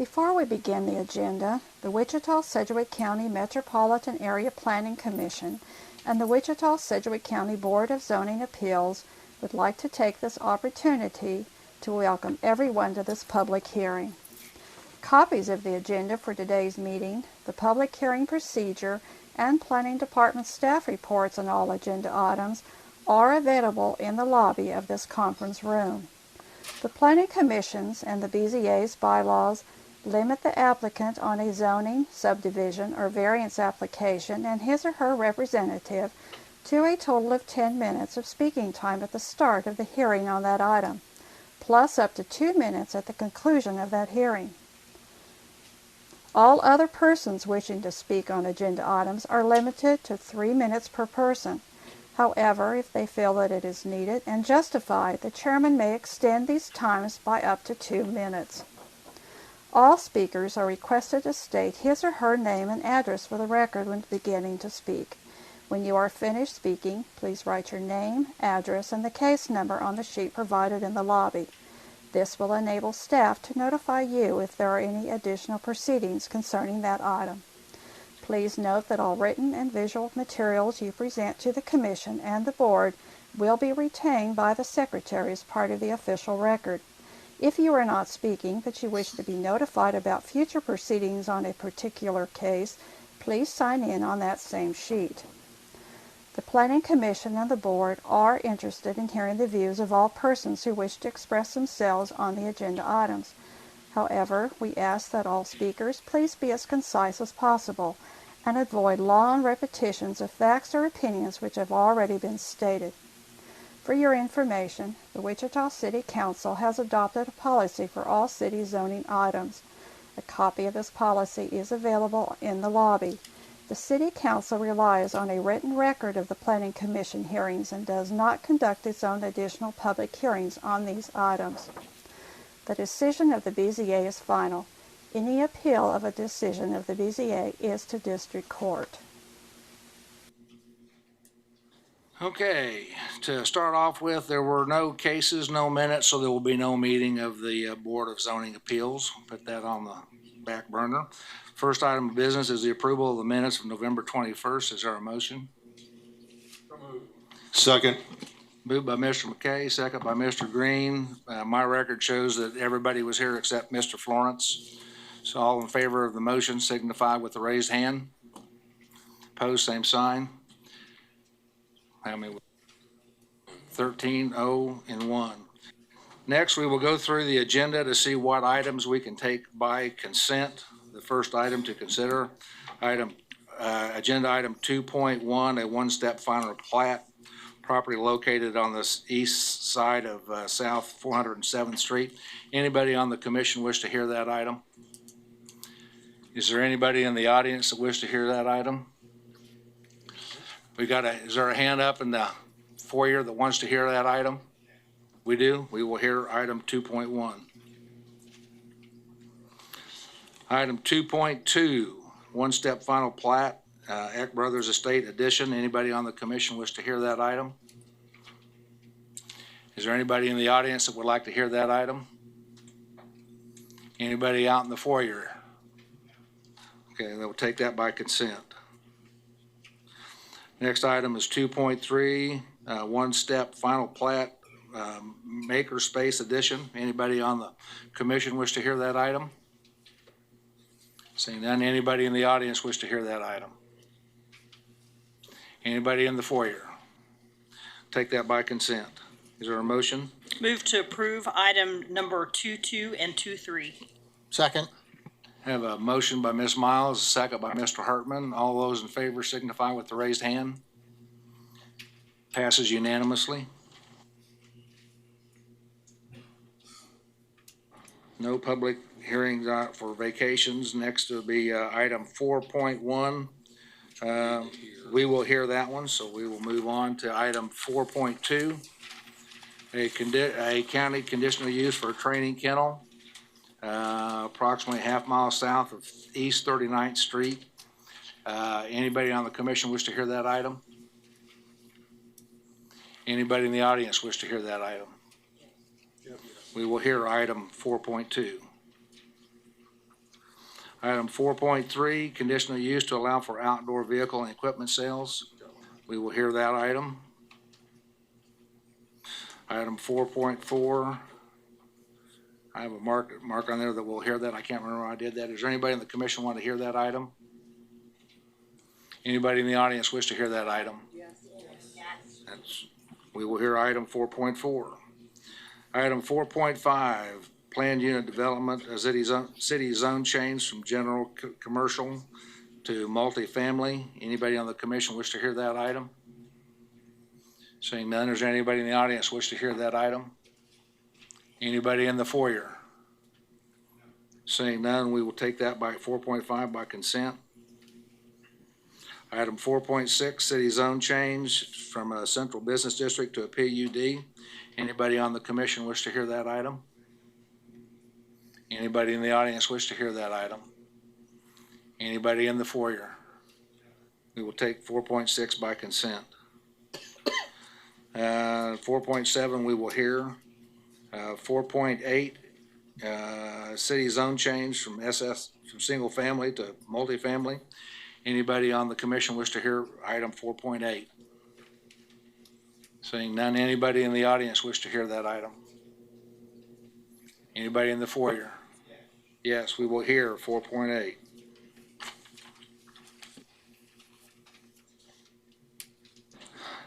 Before we begin the agenda, the Wichita-Sedgwick County Metropolitan Area Planning Commission and the Wichita-Sedgwick County Board of Zoning Appeals would like to take this opportunity to welcome everyone to this public hearing. Copies of the agenda for today's meeting, the public hearing procedure, and Planning Department staff reports on all agenda items are available in the lobby of this conference room. The Planning Commission's and the BZA's bylaws limit the applicant on a zoning, subdivision, or variance application and his or her representative to a total of 10 minutes of speaking time at the start of the hearing on that item, plus up to 2 minutes at the conclusion of that hearing. All other persons wishing to speak on agenda items are limited to 3 minutes per person. However, if they feel that it is needed and justified, the chairman may extend these times by up to 2 minutes. All speakers are requested to state his or her name and address for the record when beginning to speak. When you are finished speaking, please write your name, address, and the case number on the sheet provided in the lobby. This will enable staff to notify you if there are any additional proceedings concerning that item. Please note that all written and visual materials you present to the Commission and the Board will be retained by the Secretary as part of the official record. If you are not speaking but you wish to be notified about future proceedings on a particular case, please sign in on that same sheet. The Planning Commission and the Board are interested in hearing the views of all persons who wish to express themselves on the agenda items. However, we ask that all speakers please be as concise as possible and avoid long repetitions of facts or opinions which have already been stated. For your information, the Wichita City Council has adopted a policy for all city zoning items. A copy of this policy is available in the lobby. The City Council relies on a written record of the Planning Commission hearings and does not conduct its own additional public hearings on these items. The decision of the BZA is final. Any appeal of a decision of the BZA is to district court. Okay, to start off with, there were no cases, no minutes, so there will be no meeting of the Board of Zoning Appeals. Put that on the back burner. First item of business is the approval of the minutes of November 21st. Is there a motion? Second. Moved by Mr. McKay, second by Mr. Green. My record shows that everybody was here except Mr. Florence. So all in favor of the motion signify with the raised hand. Opposed, same sign. How many? 13, 0, and 1. Next, we will go through the agenda to see what items we can take by consent. The first item to consider, agenda item 2.1, a one-step final plat, property located on the east side of South 407th Street. Anybody on the commission wish to hear that item? Is there anybody in the audience that wish to hear that item? Is there a hand up in the foyer that wants to hear that item? We do. We will hear item 2.1. Item 2.2, one-step final plat, Eck Brothers Estate Addition. Anybody on the commission wish to hear that item? Is there anybody in the audience that would like to hear that item? Anybody out in the foyer? Okay, we'll take that by consent. Next item is 2.3, one-step final plat, Maker Space Addition. Anybody on the commission wish to hear that item? Seeing none, anybody in the audience wish to hear that item? Anybody in the foyer? Take that by consent. Is there a motion? Move to approve item number 2.2 and 2.3. Second. Have a motion by Ms. Miles, a second by Mr. Hartman. All those in favor signify with the raised hand. Passes unanimously. No public hearings for vacations. Next will be item 4.1. We will hear that one, so we will move on to item 4.2. A county conditional use for a training kennel. Approximately half mile south of East 39th Street. Anybody on the commission wish to hear that item? Anybody in the audience wish to hear that item? We will hear item 4.2. Item 4.3, conditional use to allow for outdoor vehicle and equipment sales. We will hear that item. Item 4.4, I have a mark on there that we'll hear that. I can't remember when I did that. Is there anybody in the commission want to hear that item? Anybody in the audience wish to hear that item? Yes. We will hear item 4.4. Item 4.5, planned unit development, a city zone change from general commercial to multifamily. Anybody on the commission wish to hear that item? Seeing none, is there anybody in the audience wish to hear that item? Anybody in the foyer? Seeing none, we will take that by 4.5 by consent. Item 4.6, city zone change from a central business district to a PUD. Anybody on the commission wish to hear that item? Anybody in the audience wish to hear that item? Anybody in the foyer? We will take 4.6 by consent. 4.7 we will hear. 4.8, city zone change from single family to multifamily. Anybody on the commission wish to hear item 4.8? Seeing none, anybody in the audience wish to hear that item? Anybody in the foyer? Yes, we will hear 4.8.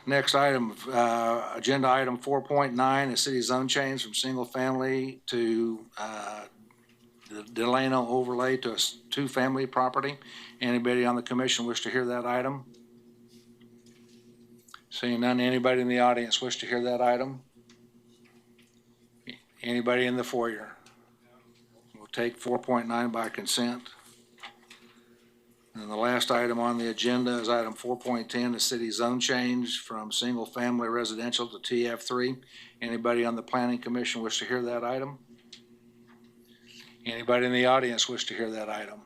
Next item, agenda item 4.9, a city zone change from single family to the Delano overlay to a two-family property. Anybody on the commission wish to hear that item? Seeing none, anybody in the audience wish to hear that item? Anybody in the foyer? We'll take 4.9 by consent. And the last item on the agenda is item 4.10, the city zone change from single-family residential to TF3. Anybody on the planning commission wish to hear that item? Anybody in the audience wish to hear that item?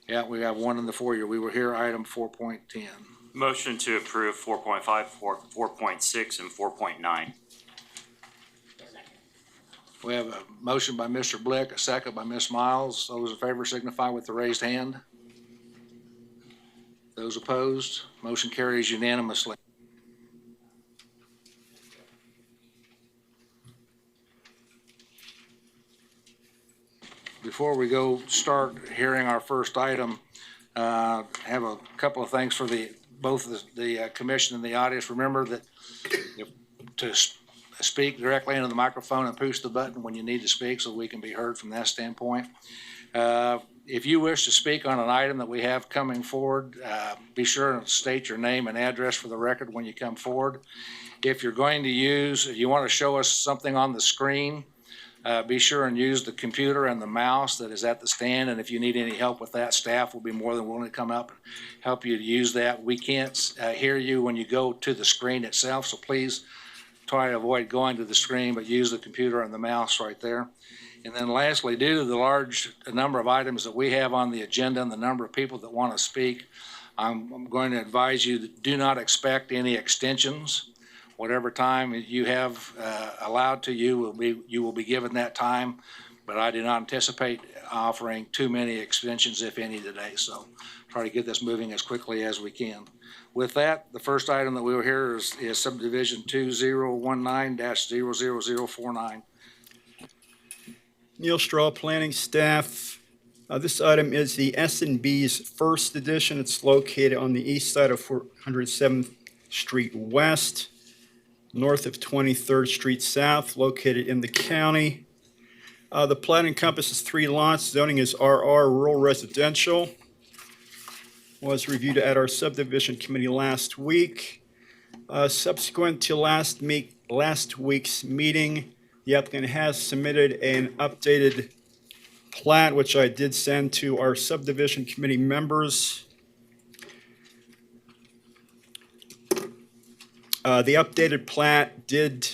Yeah, we have one in the foyer. We will hear item 4.10. Motion to approve 4.5, 4.6, and 4.9. We have a motion by Mr. Blick, a second by Ms. Miles. Those in favor signify with the raised hand. Those opposed, motion carries unanimously. Before we go start hearing our first item, have a couple of things for both the commission and the audience. Remember that to speak directly into the microphone and push the button when you need to speak so we can be heard from that standpoint. If you wish to speak on an item that we have coming forward, be sure to state your name and address for the record when you come forward. If you want to show us something on the screen, be sure and use the computer and the mouse that is at the stand. And if you need any help with that, staff will be more than willing to come up and help you to use that. We can't hear you when you go to the screen itself, so please try to avoid going to the screen, but use the computer and the mouse right there. And then lastly, due to the large number of items that we have on the agenda and the number of people that want to speak, I'm going to advise you that do not expect any extensions. Whatever time you have allowed to you, you will be given that time, but I do not anticipate offering too many extensions, if any, today. So try to get this moving as quickly as we can. With that, the first item that we will hear is subdivision 2019-00049. Neil Straw, planning staff. This item is the S&B's first edition. It's located on the east side of 407th Street West, north of 23rd Street South, located in the county. The plat encompasses 3 lots. Zoning is RR, rural residential. Was reviewed at our subdivision committee last week. Subsequent to last week's meeting, the applicant has submitted an updated plat, which I did send to our subdivision committee members. The updated plat did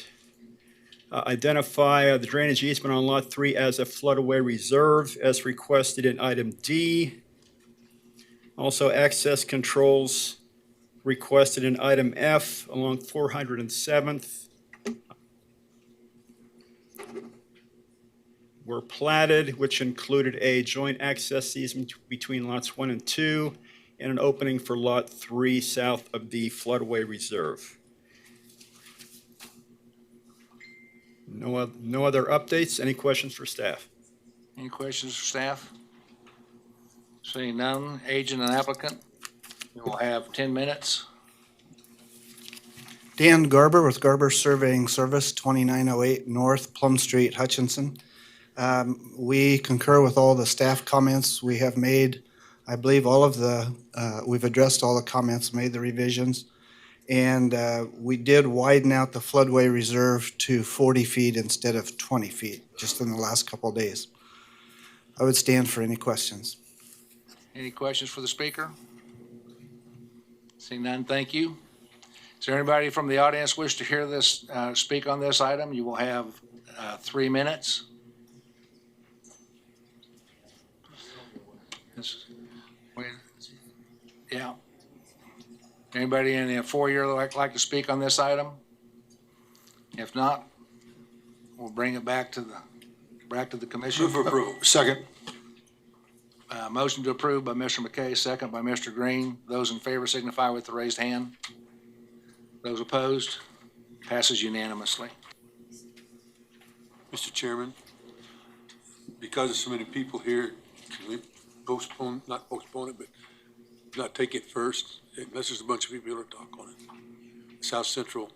identify the drainage easement on Lot 3 as a floodway reserve, as requested in item D. Also, access controls requested in item F along 407th. were platted, which included a joint access easement between lots 1 and 2 and an opening for lot 3 south of the floodway reserve. No other updates. Any questions for staff? Any questions for staff? Seeing none, agent and applicant, you will have 10 minutes. Dan Garber with Garber Surveying Service, 2908 North Plum Street, Hutchinson. We concur with all the staff comments we have made. I believe we've addressed all the comments, made the revisions. And we did widen out the floodway reserve to 40 feet instead of 20 feet, just in the last couple of days. I would stand for any questions. Any questions for the speaker? Seeing none, thank you. Is there anybody from the audience wish to hear this, speak on this item? You will have 3 minutes. Yeah. Anybody in the foyer like to speak on this item? If not, we'll bring it back to the commission. Move for approval. Second. Motion to approve by Mr. McKay, second by Mr. Green. Those in favor signify with the raised hand. Those opposed, passes unanimously. Mr. Chairman, because there's so many people here, can we not postpone it, but not take it first, unless there's a bunch of people here to talk on it? South Central.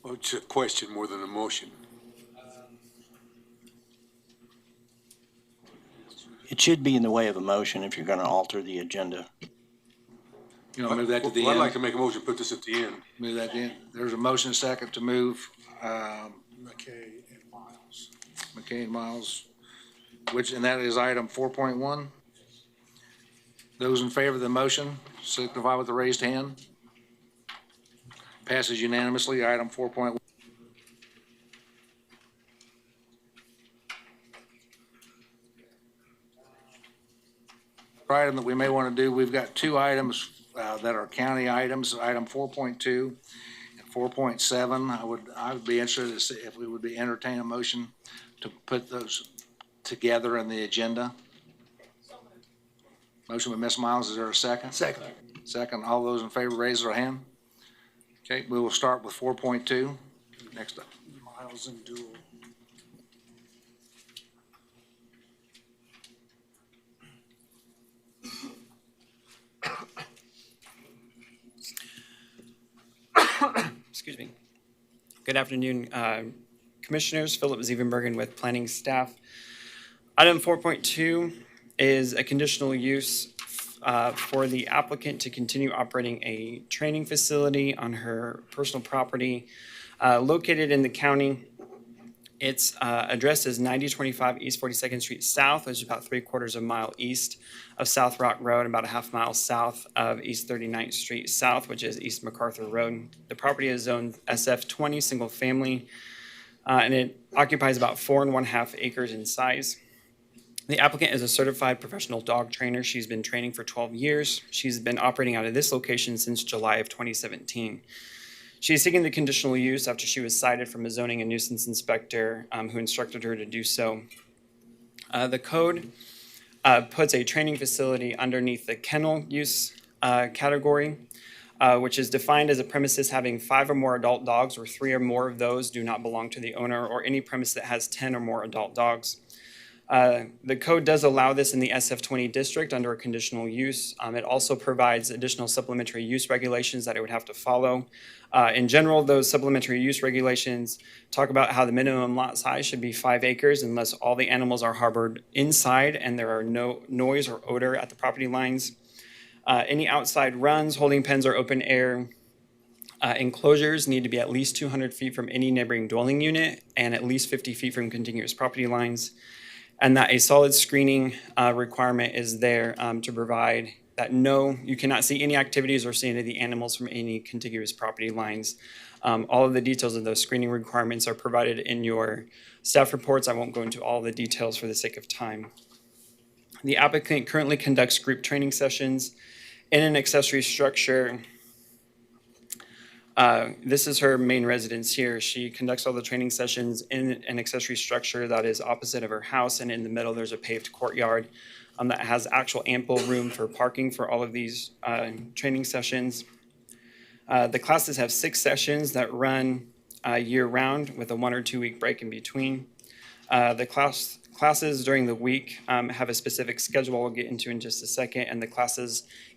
Well, it's a question more than a motion. It should be in the way of a motion if you're going to alter the agenda. You know, move that to the Well, I'd like end. to make a motion, put this at the end. Move that in. There's a motion second to move McKay and Miles, and that is item 4.1. Those in favor of the motion signify with the raised hand. Passes unanimously. Item 4.1. Item that we may want to do, we've got 2 items that are county items, item 4.2 and 4.7. I would be interested to see if we would be entertain a motion to put those together in the agenda. Motion by Ms. Miles, is there a second? Second. Second, all those in favor raise their hand. Okay, we will start with 4.2. Next up. Miles and Dual. Excuse me. Good afternoon, Commissioners. Philip Zievenbergen with Planning Staff. Item 4.2 is a conditional use for the applicant to continue operating a training facility on her personal property located in the county. Its address is 9025 East 42nd Street South, which is about 3/4 mile east of South Rock Road, about a half mile south of East 39th Street South, which is East MacArthur Road. The property is zoned SF20, single family, and it occupies about 4.5 acres in size. The applicant is a certified professional dog trainer. She's been training for 12 years. She's been operating out of this location since July of 2017. She is seeking the conditional use after she was cited from a zoning and nuisance inspector who instructed her to do so. The code puts a training facility underneath the kennel use category, which is defined as a premises having 5 or more adult dogs, or 3 or more of those do not belong to the owner, or any premise that has 10 or more adult dogs. The code does allow this in the SF20 district under a conditional use. It also provides additional supplementary use regulations that it would have to follow. In general, those supplementary use regulations talk about how the minimum lot size should be 5 acres unless all the animals are harbored inside and there are no noise or odor at the property lines. Any outside runs, holding pens, or open air enclosures need to be at least 200 feet from any neighboring dwelling unit and at least 50 feet from contiguous property lines. And that a solid screening requirement is there to provide that you cannot see any activities or see any of the animals from any contiguous property lines. All of the details of those screening requirements are provided in your staff reports. I won't go into all the details for the sake of time. The applicant currently conducts group training sessions in an accessory structure This is her main residence here. She conducts all the training sessions in an accessory structure that is opposite of her house, and in the middle there's a paved courtyard that has actual ample room for parking for all of these training sessions. The classes have 6 sessions that run year-round with a 1 or 2 week break in between. The classes during the week have a specific schedule I'll get into in just a second, and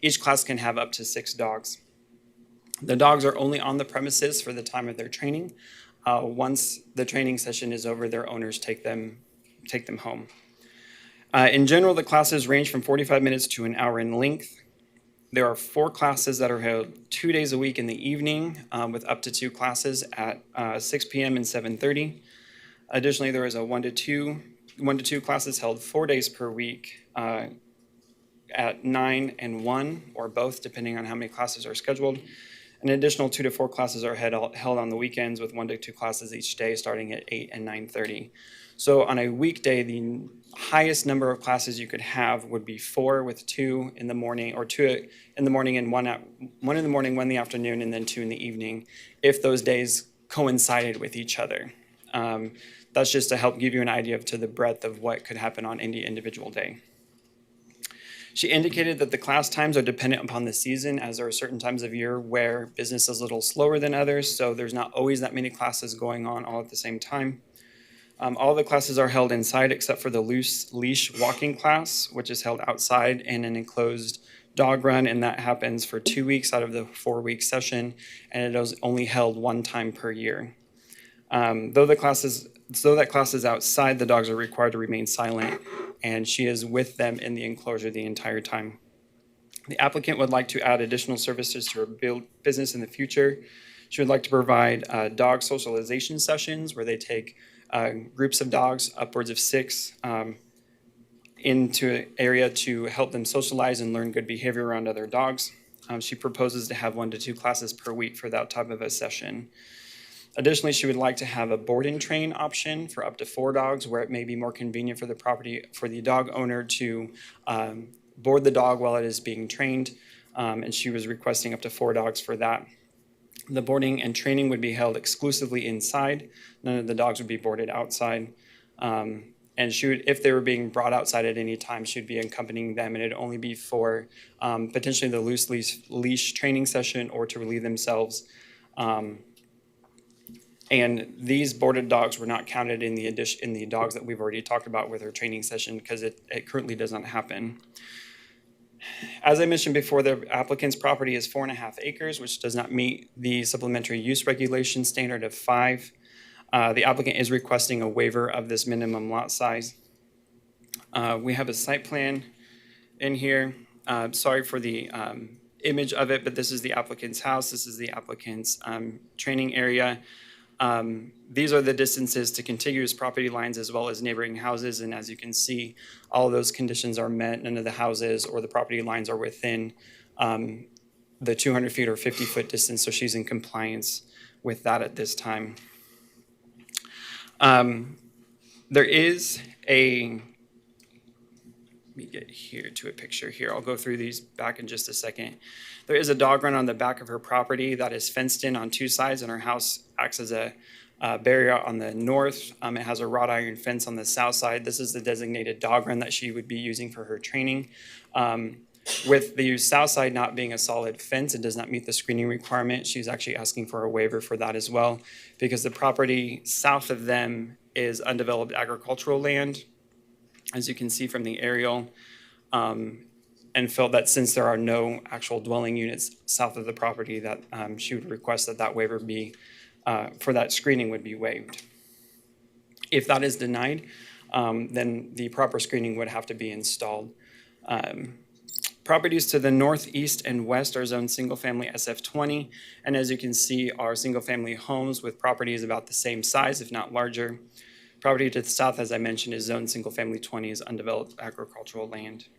each class can have up to 6 dogs. The dogs are only on the premises for the time of their training. Once the training session is over, their owners take them home. In general, the classes range from 45 minutes to an hour in length. There are 4 classes that are held 2 days a week in the evening, with up to 2 classes at 6 p.m. and 7:30. Additionally, there is a 1 to 2 classes held 4 days per week at 9 and 1, or both, depending on how many classes are scheduled. An additional 2 to 4 classes are held on the weekends with 1 to 2 classes each day, starting at 8 and 9:30. So on a weekday, the highest number of classes you could have would be 4, with 2 in the morning, or 2 in the morning and 1 in the morning, 1 in the afternoon, and then 2 in the evening, if those days coincided with each other. That's just to help give you an idea to the breadth of what could happen on any individual day. She indicated that the class times are dependent upon the season, as there are certain times of year where business is a little slower than others, so there's not always that many classes going on all at the same time. All the classes are held inside except for the loose leash walking class, which is held outside in an enclosed dog run, and that happens for 2 weeks out of the 4-week session, and it is only held 1 time per year. Though that class is outside, the dogs are required to remain silent, and she is with them in the enclosure the entire time. The applicant would like to add additional services to her business in the future. She would like to provide dog socialization sessions where they take groups of dogs, upwards of 6, into an area to help them socialize and learn good behavior around other dogs. She proposes to have 1 to 2 classes per week for that type of a session. Additionally, she would like to have a board and train option for up to 4 dogs, where it may be more convenient for the dog owner to board the dog while it is being trained, and she was requesting up to 4 dogs for that. The boarding and training would be held exclusively inside. None of the dogs would be boarded outside. And she would, if they were being brought outside at any time, she'd be accompanying them, and it'd only be for potentially the loose leash training session or to relieve themselves. And these boarded dogs were not counted in the dogs that we've already talked about with her training session, because it currently does not happen. As I mentioned before, the applicant's property is 4.5 acres, which does not meet the supplementary use regulation standard of 5. The applicant is requesting a waiver of this minimum lot size. We have a site plan in here. Sorry for the image of it, but this is the applicant's house. This is the applicant's training area. These are the distances to contiguous property lines as well as neighboring houses, and as you can see, all of those conditions are met. None of the houses or the property lines are within the 200 feet or 50-foot distance, so she's in compliance with that at this time. There is let me get here to a picture here. I'll go through these back in just a second. There is a dog run on the back of her property that is fenced in on 2 sides, and her house acts as a barrier on the north. It has a wrought iron fence on the south side. This is the designated dog run that she would be using for her training. With the south side not being a solid fence, it does not meet the screening requirement. She's actually asking for a waiver for that as well, because the property south of them is undeveloped agricultural land, as you can see from the aerial, and felt that since there are no actual dwelling units south of the property, that she would request that that waiver be, for that screening would be waived. If that is denied, then the proper screening would have to be installed. Properties to the northeast and west are zoned single-family SF20, and as you can see, are single-family homes with properties about the same size, if not larger. Property to the south, as I mentioned, is zoned single-family 20, is undeveloped agricultural land.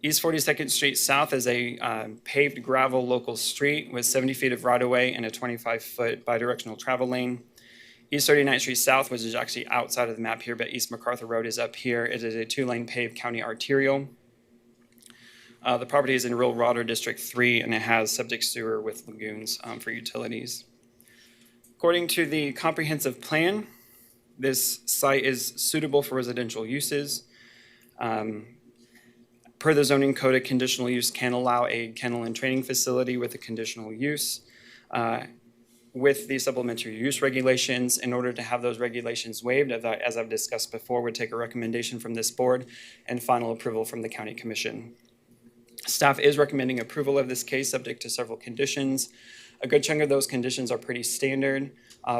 East 42nd Street South is a paved gravel local street with 70 feet of right-of-way and a 25-foot bidirectional travel lane. East 39th Street South, which is actually outside of the map here, but East MacArthur Road is up here. It is a 2-lane paved county arterial. The property is in Rural Water District 3, and it has septic sewer with lagoons for utilities. According to the comprehensive plan, this site is suitable for residential uses. Per the zoning code, a conditional use can allow a kennel and training facility with a conditional use. With the supplementary use regulations, in order to have those regulations waived, as I've discussed before, would take a recommendation from this board and final approval from the county commission. Staff is recommending approval of this case subject to several conditions. A good chunk of those conditions are pretty standard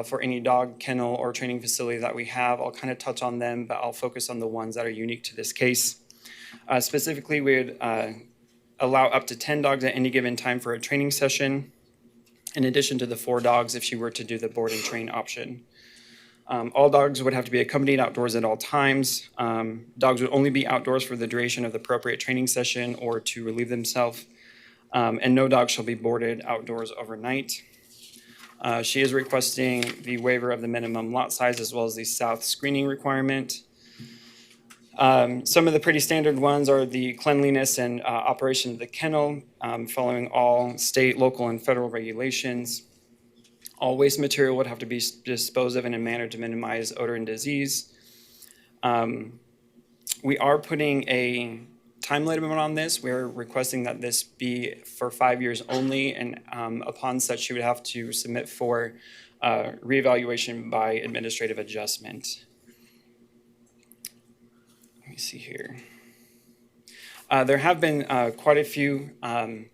for any dog kennel or training facility that we have. I'll kind of touch on them, but I'll focus on the ones that are unique to this case. Specifically, we would allow up to 10 dogs at any given time for a training session, in addition to the 4 dogs if you were to do the board and train option. All dogs would have to be accompanied outdoors at all times. Dogs would only be outdoors for the duration of the appropriate training session or to relieve themselves. And no dog shall be boarded outdoors overnight. She is requesting the waiver of the minimum lot size as well as the south screening requirement. Some of the pretty standard ones are the cleanliness and operation of the kennel, following all state, local, and federal regulations. All waste material would have to be disposed of in a manner to minimize odor and disease. We are putting a time limit on this. We're requesting that this be for 5 years only, and upon such, she would have to submit for reevaluation by administrative adjustment. Let me see here. There have been quite a few, I've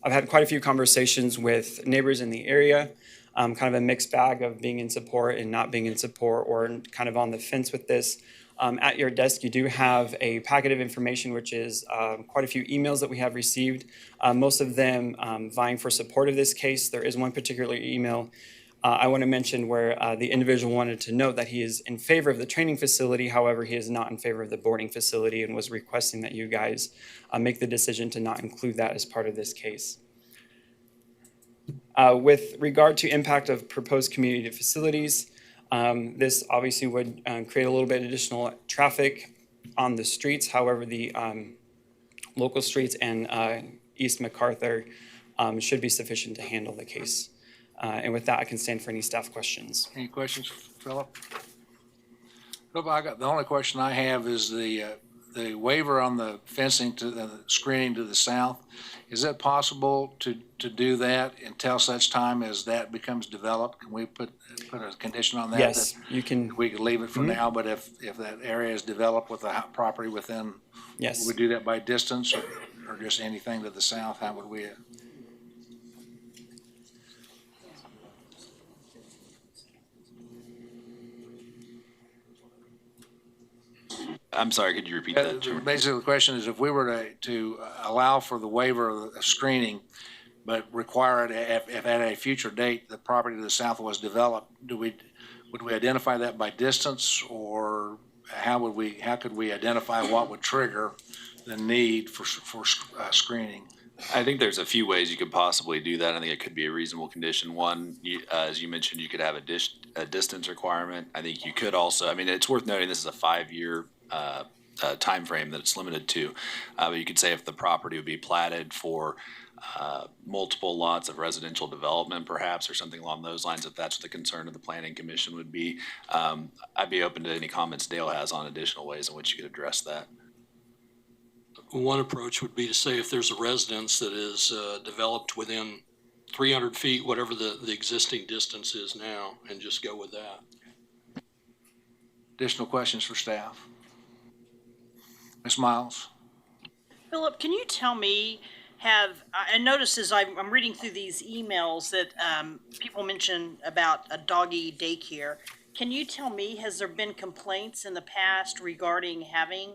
had quite a few conversations with neighbors in the area, kind of a mixed bag of being in support and not being in support, or kind of on the fence with this. At your desk, you do have a packet of information, which is quite a few emails that we have received, most of them vying for support of this case. There is one particular email I want to mention where the individual wanted to note that he is in favor of the training facility. However, he is not in favor of the boarding facility and was requesting that you guys make the decision to not include that as part of this case. With regard to impact of proposed community facilities, this obviously would create a little bit of additional traffic on the streets. However, the local streets and East MacArthur should be sufficient to handle the case. And with that, I can stand for any staff questions. Any questions, Philip? Philip, the only question I have is the waiver on the fencing to the screening to the south. Is it possible to do that until such time as that becomes developed? Can we put a condition on that? Yes, that you can. we could leave it for now, but if that area is developed with the property within, Yes. would we do that by distance or just anything to the south? How would we? I'm sorry, could you repeat that, Chairman? Basically, the question is if we were to allow for the waiver of the screening, but require it if at a future date the property to the south was developed, would we identify that by distance, or how could we identify what would trigger the need for screening? I think there's a few ways you could possibly do that. I think it could be a reasonable condition. One, as you mentioned, you could have a distance requirement. I think you could also, I mean, it's worth noting this is a 5-year timeframe that it's limited to. But you could say if the property would be platted for multiple lots of residential development perhaps, or something along those lines, if that's what the concern of the planning commission would be. I'd be open to any comments Dale has on additional ways in which you could address that. One approach would be to say if there's a residence that is developed within 300 feet, whatever the existing distance is now, and just go with that. Additional questions for staff? Ms. Miles? Philip, can you tell me, I noticed as I'm reading through these emails that people mention about a doggy daycare. Can you tell me, has there been complaints in the past regarding having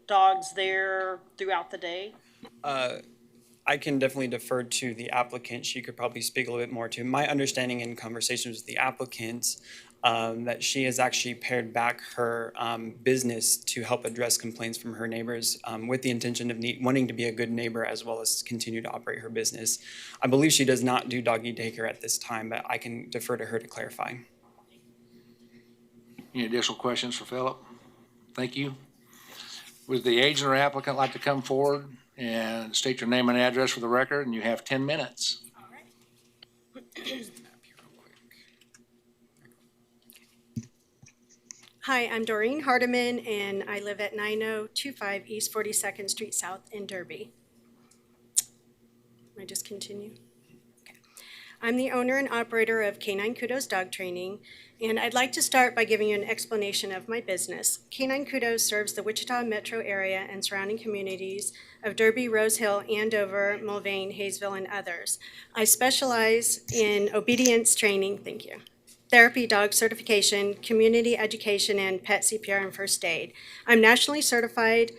dogs there throughout the day? I can definitely defer to the applicant. She could probably speak a little bit more to my understanding in conversations with the applicant, that she has actually pared back her business to help address complaints from her neighbors with the intention of wanting to be a good neighbor as well as continue to operate her business. I believe she does not do doggy daycare at this time, but I can defer to her to clarify. Any additional questions for Philip? Thank you. Would the agent or applicant like to come forward and state your name and address for the record, and you have 10 minutes. Hi, I'm Doreen Hardiman, and I live at 9025 East 42nd Street South in Derby. Can I just continue? Okay. I'm the owner and operator of Canine Kudos Dog Training, and I'd like to start by giving you an explanation of my business. Canine Kudos serves the Wichita metro area and surrounding communities of Derby, Rose Hill, Andover, Mulvane, Hayesville, and others. I specialize in obedience training, thank you, therapy dog certification, community education, and pet CPR and first aid. I'm nationally certified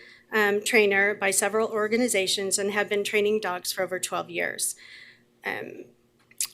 trainer by several organizations and have been training dogs for over 12 years.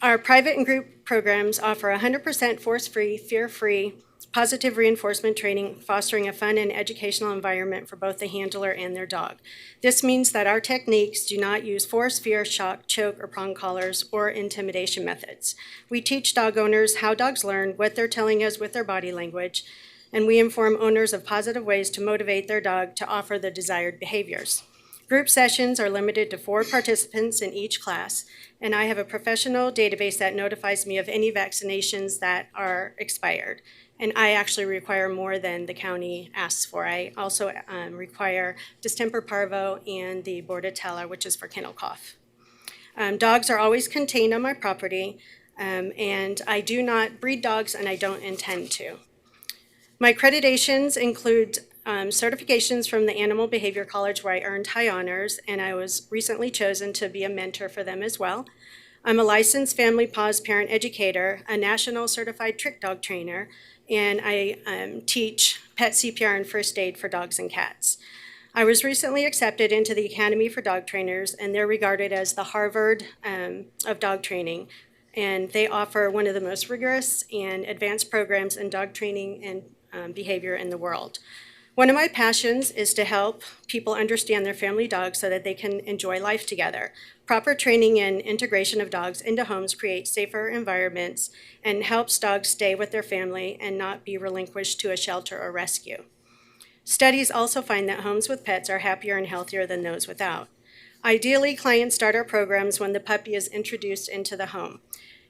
Our private and group programs offer 100% force-free, fear-free, positive reinforcement training, fostering a fun and educational environment for both the handler and their dog. This means that our techniques do not use force, fear, shock, choke, or prong collars, or intimidation methods. We teach dog owners how dogs learn, what they're telling us with their body language, and we inform owners of positive ways to motivate their dog to offer the desired behaviors. Group sessions are limited to 4 participants in each class, and I have a professional database that notifies me of any vaccinations that are expired. And I actually require more than the county asks for. I also require distemper parvo and the bordetella, which is for kennel cough. Dogs are always contained on my property, and I do not breed dogs, and I don't intend to. My accreditations include certifications from the Animal Behavior College, where I earned high honors, and I was recently chosen to be a mentor for them as well. I'm a licensed Family Paws parent educator, a national certified trick dog trainer, and I teach pet CPR and first aid for dogs and cats. I was recently accepted into the Academy for Dog Trainers, and they're regarded as the Harvard of dog training, and they offer one of the most rigorous and advanced programs in dog training and behavior in the world. One of my passions is to help people understand their family dogs so that they can enjoy life together. Proper training and integration of dogs into homes creates safer environments and helps dogs stay with their family and not be relinquished to a shelter or rescue. Studies also find that homes with pets are happier and healthier than those without. Ideally, clients start our programs when the puppy is introduced into the home.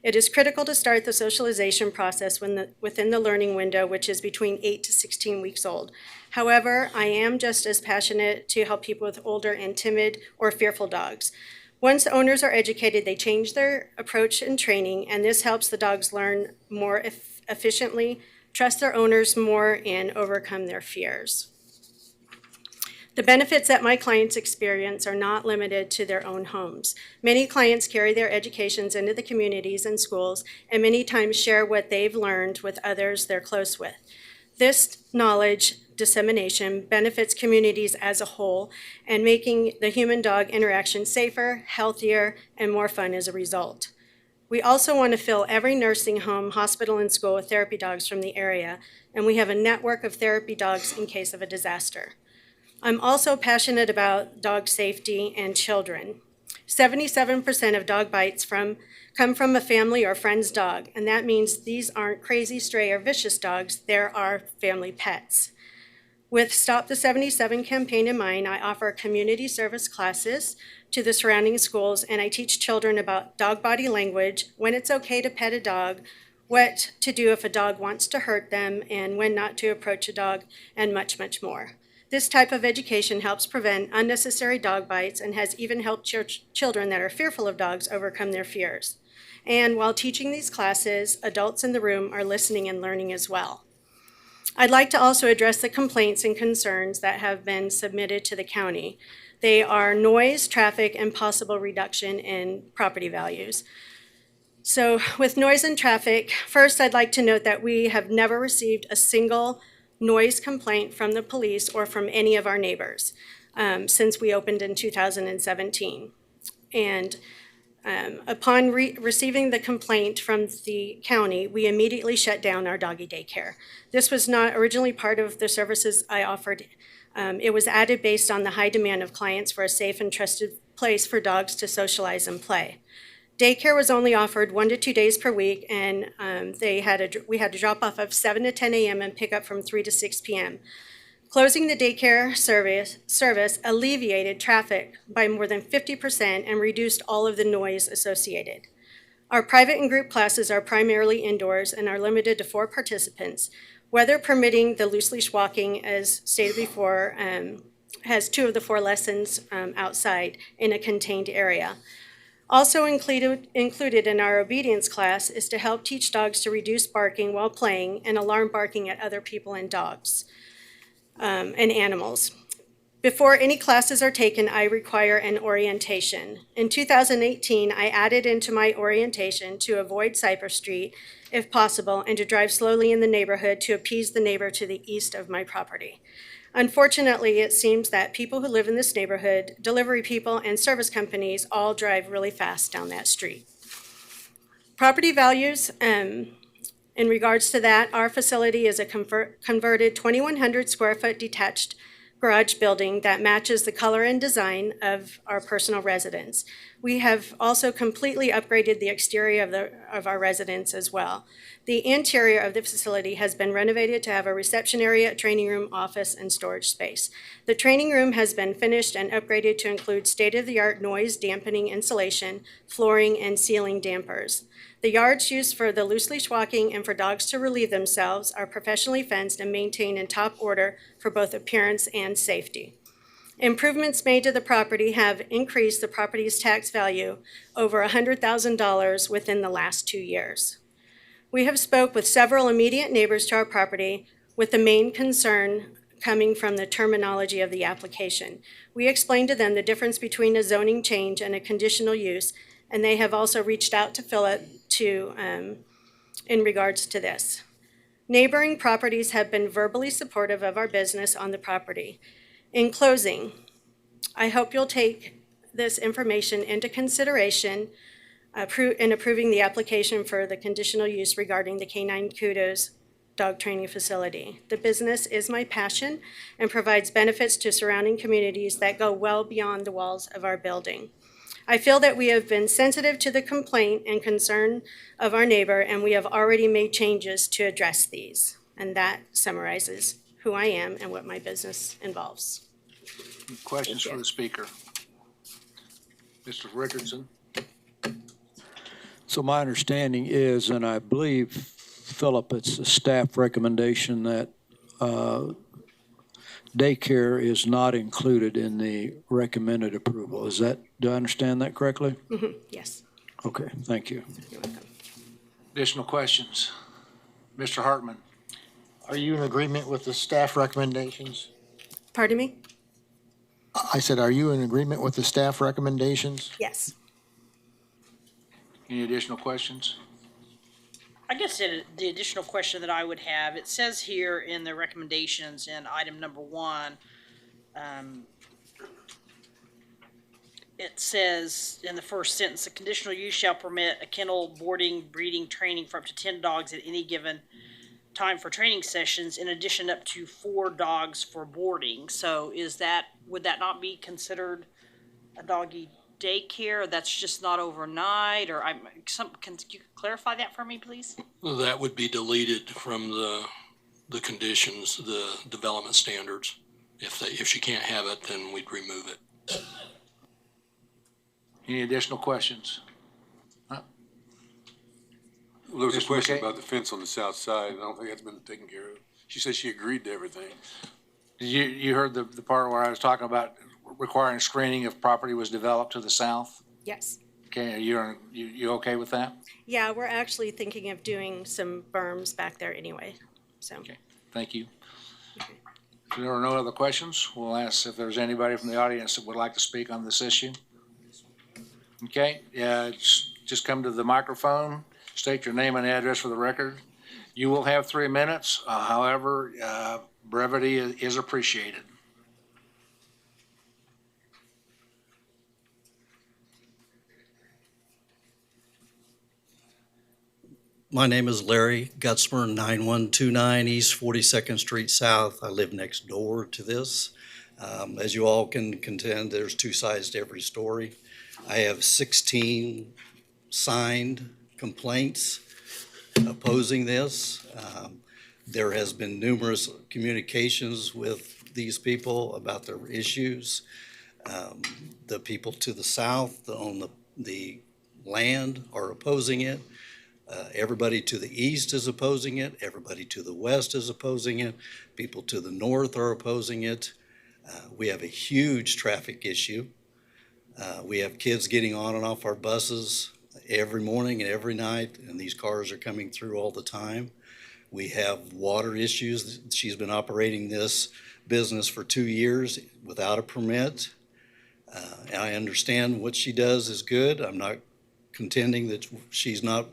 It is critical to start the socialization process within the learning window, which is between 8 to 16 weeks old. However, I am just as passionate to help people with older and timid or fearful dogs. Once owners are educated, they change their approach in training, and this helps the dogs learn more efficiently, trust their owners more, and overcome their fears. The benefits that my clients experience are not limited to their own homes. Many clients carry their educations into the communities and schools, and many times share what they've learned with others they're close with. This knowledge dissemination benefits communities as a whole and making the human-dog interaction safer, healthier, and more fun as a result. We also want to fill every nursing home, hospital, and school with therapy dogs from the area, and we have a network of therapy dogs in case of a disaster. I'm also passionate about dog safety and children. 77% of dog bites come from a family or friend's dog, and that means these aren't crazy, stray, or vicious dogs. There are family pets. With Stop the 77 campaign in mind, I offer community service classes to the surrounding schools, and I teach children about dog body language, when it's okay to pet a dog, what to do if a dog wants to hurt them, and when not to approach a dog, and much, much more. This type of education helps prevent unnecessary dog bites and has even helped children that are fearful of dogs overcome their fears. And while teaching these classes, adults in the room are listening and learning as well. I'd like to also address the complaints and concerns that have been submitted to the county. They are noise, traffic, and possible reduction in property values. So with noise and traffic, first I'd like to note that we have never received a single noise complaint from the police or from any of our neighbors since we opened in 2017. And upon receiving the complaint from the county, we immediately shut down our doggy daycare. This was not originally part of the services I offered. It was added based on the high demand of clients for a safe and trusted place for dogs to socialize and play. Daycare was only offered 1 to 2 days per week, and we had a drop off of 7 to 10 a.m. and pick up from 3 to 6 p.m. Closing the daycare service alleviated traffic by more than 50% and reduced all of the noise associated. Our private and group classes are primarily indoors and are limited to 4 participants. Weather permitting, the loose leash walking, as stated before, has 2 of the 4 lessons outside in a contained area. Also included in our obedience class is to help teach dogs to reduce barking while playing and alarm barking at other people and dogs and animals. Before any classes are taken, I require an orientation. In 2018, I added into my orientation to avoid Cypress Street if possible and to drive slowly in the neighborhood to appease the neighbor to the east of my property. Unfortunately, it seems that people who live in this neighborhood, delivery people, and service companies all drive really fast down that street. Property values, in regards to that, our facility is a converted 2,100 square foot detached garage building that matches the color and design of our personal residence. We have also completely upgraded the exterior of our residence as well. The interior of the facility has been renovated to have a reception area, training room, office, and storage space. The training room has been finished and upgraded to include state-of-the-art noise dampening insulation, flooring, and ceiling dampers. The yards used for the loose leash walking and for dogs to relieve themselves are professionally fenced and maintained in top order for both appearance and safety. Improvements made to the property have increased the property's tax value over $100,000 within the last 2 years. We have spoke with several immediate neighbors to our property, with the main concern coming from the terminology of the application. We explained to them the difference between a zoning change and a conditional use, and they have also reached out to Philip in regards to this. Neighboring properties have been verbally supportive of our business on the property. In closing, I hope you'll take this information into consideration in approving the application for the conditional use regarding the Canine Kudos dog training facility. The business is my passion and provides benefits to surrounding communities that go well beyond the walls of our building. I feel that we have been sensitive to the complaint and concern of our neighbor, and we have already made changes to address these. And that summarizes who I am and what my business involves. Questions for the speaker? Mr. Richardson? So my understanding is, and I believe, Philip, it's a staff recommendation that daycare is not included in the recommended approval. Is that, do I understand that correctly? Mm-hmm. Yes. Okay, thank you. You're welcome. Additional questions? Mr. Hartman? Are you in agreement with the staff recommendations? Pardon me? I said, are you in agreement with the staff recommendations? Yes. Any additional questions? I guess the additional question that I would have, it says here in the recommendations in item number 1, it says in the first sentence, a conditional use shall permit a kennel, boarding, breeding, training for up to 10 dogs at any given time for training sessions, in addition up to 4 dogs for boarding. So would that not be considered a doggy daycare? That's just not overnight, or can you clarify that for me, please? That would be deleted from the conditions, the development standards. If she can't have it, then we'd remove it. Any additional questions? There was a Mr. question McKay? about the fence on the south side, and I don't think that's been taken care of. She said she agreed to everything. You heard the part where I was talking about requiring screening if property was developed to the south? Yes. Okay, you okay with that? Yeah, we're actually thinking of doing some berms back there anyway, so. Okay, thank you. If there are no other questions, we'll ask if there's anybody from the audience that would like to speak on this issue. Okay, yeah, just come to the microphone, state your name and address for the record. You will have 3 minutes, however, brevity is appreciated. My name is Larry Gutzmer, 9129 East 42nd Street South. I live next door to this. As you all can contend, there's 2 sides to every story. I have 16 signed complaints opposing this. There has been numerous communications with these people about their issues. The people to the south that own the land are opposing it. Everybody to the east is opposing it. Everybody to the west is opposing it. People to the north are opposing it. We have a huge traffic issue. We have kids getting on and off our buses every morning and every night, and these cars are coming through all the time. We have water issues. She's been operating this business for 2 years without a permit. And I understand what she does is good. I'm not contending that she's not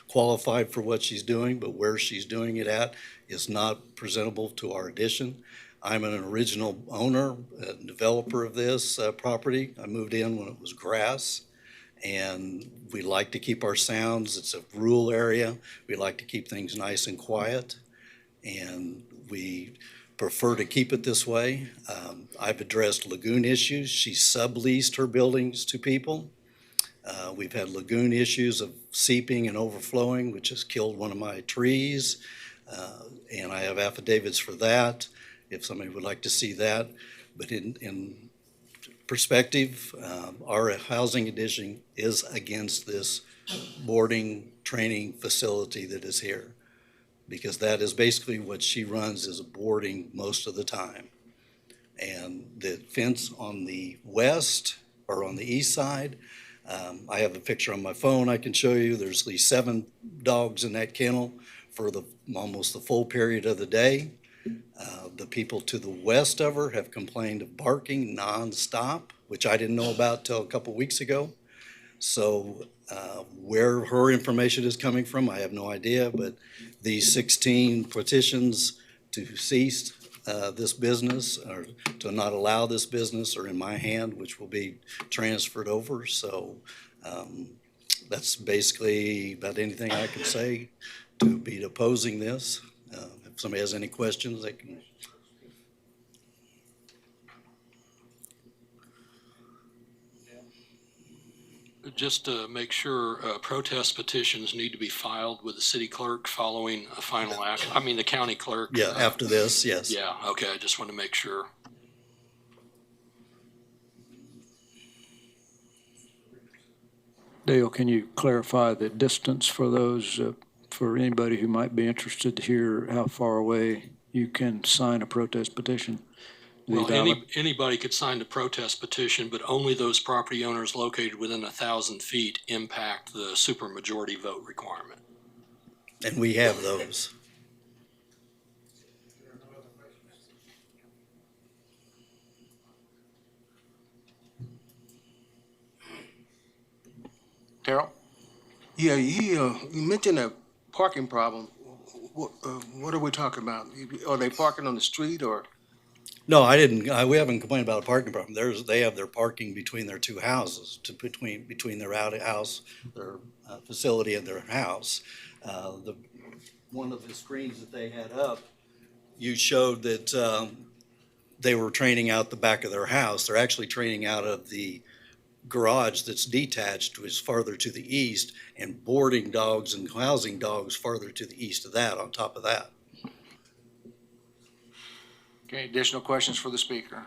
qualified for what she's doing, but where she's doing it at is not presentable to our addition. I'm an original owner, developer of this property. I moved in when it was grass, and we like to keep our sounds. It's a rural area. We like to keep things nice and quiet, and we prefer to keep it this way. I've addressed lagoon issues. She subleased her buildings to people. We've had lagoon issues of seeping and overflowing, which has killed one of my trees, and I have affidavits for that, if somebody would like to see that. But in perspective, our housing addition is against this boarding training facility that is here, because that is basically what she runs, is boarding most of the time. And the fence on the west or on the east side, I have a picture on my phone I can show you. There's at least 7 dogs in that kennel for almost the full period of the day. The people to the west of her have complained of barking nonstop, which I didn't know about till a couple weeks ago. So where her information is coming from, I have no idea, but these 16 petitions to cease this business, or to not allow this business, are in my hand, which will be transferred over. So that's basically about anything I can say to be opposing this. If somebody has any questions, they can. Just to make sure, protest petitions need to be filed with the city clerk following a final act, I mean, the county clerk. Yeah, after this, yes. Yeah, okay, I just want to make sure. Dale, can you clarify the distance for those, for anybody who might be interested to hear how far away you can sign a protest petition? Well, anybody could sign the protest petition, but only those property owners located within 1,000 feet impact the supermajority vote requirement. And we have those. Terrell? Yeah, you mentioned a parking problem. What are we talking about? Are they parking on the street or? No, I didn't. We haven't complained about a parking problem. They have their parking between their 2 houses, between their outhouse, their facility, and their house. One of the screens that they had up, you showed that they were training out the back of their house. They're actually training out of the garage that's detached, which is farther to the east, and boarding dogs and housing dogs farther to the east of that, on top of that. Okay, additional questions for the speaker?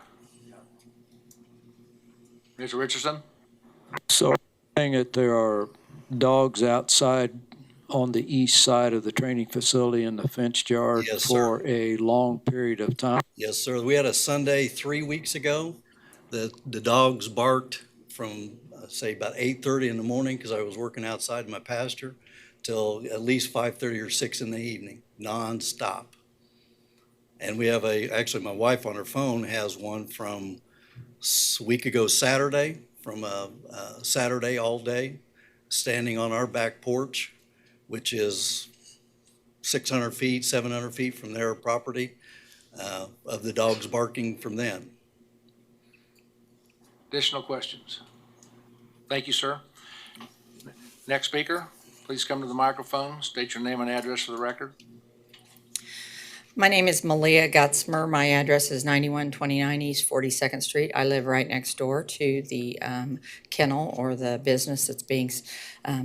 Mr. Richardson? So saying that there are dogs outside on the east side of the training facility in the fenced yard for a long period of time? Yes, sir. We had a Sunday 3 weeks ago that the dogs barked from, say, about 8:30 in the morning, because I was working outside my pasture, till at least 5:30 or 6 in the evening, nonstop. And we have actually my wife on her phone has one from a week ago Saturday, from Saturday all day, standing on our back porch, which is 600 feet, 700 feet from their property, of the dogs barking from then. Additional questions? Thank you, sir. Next speaker, please come to the microphone, state your name and address for the record. My name is Malia Gutzmer. My address is 9129 East 42nd Street. I live right next door to the kennel or the business that's being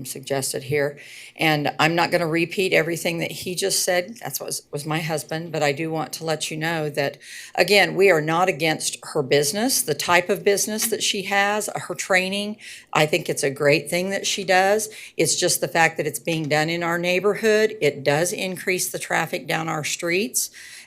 suggested here. And I'm not going to repeat everything that he just said. That's what was my husband. But I do want to let you know that, again, we are not against her business, the type of business that she has, her training. I think it's a great thing that she does. It's just the fact that it's being done in our neighborhood. It does increase the traffic down our streets.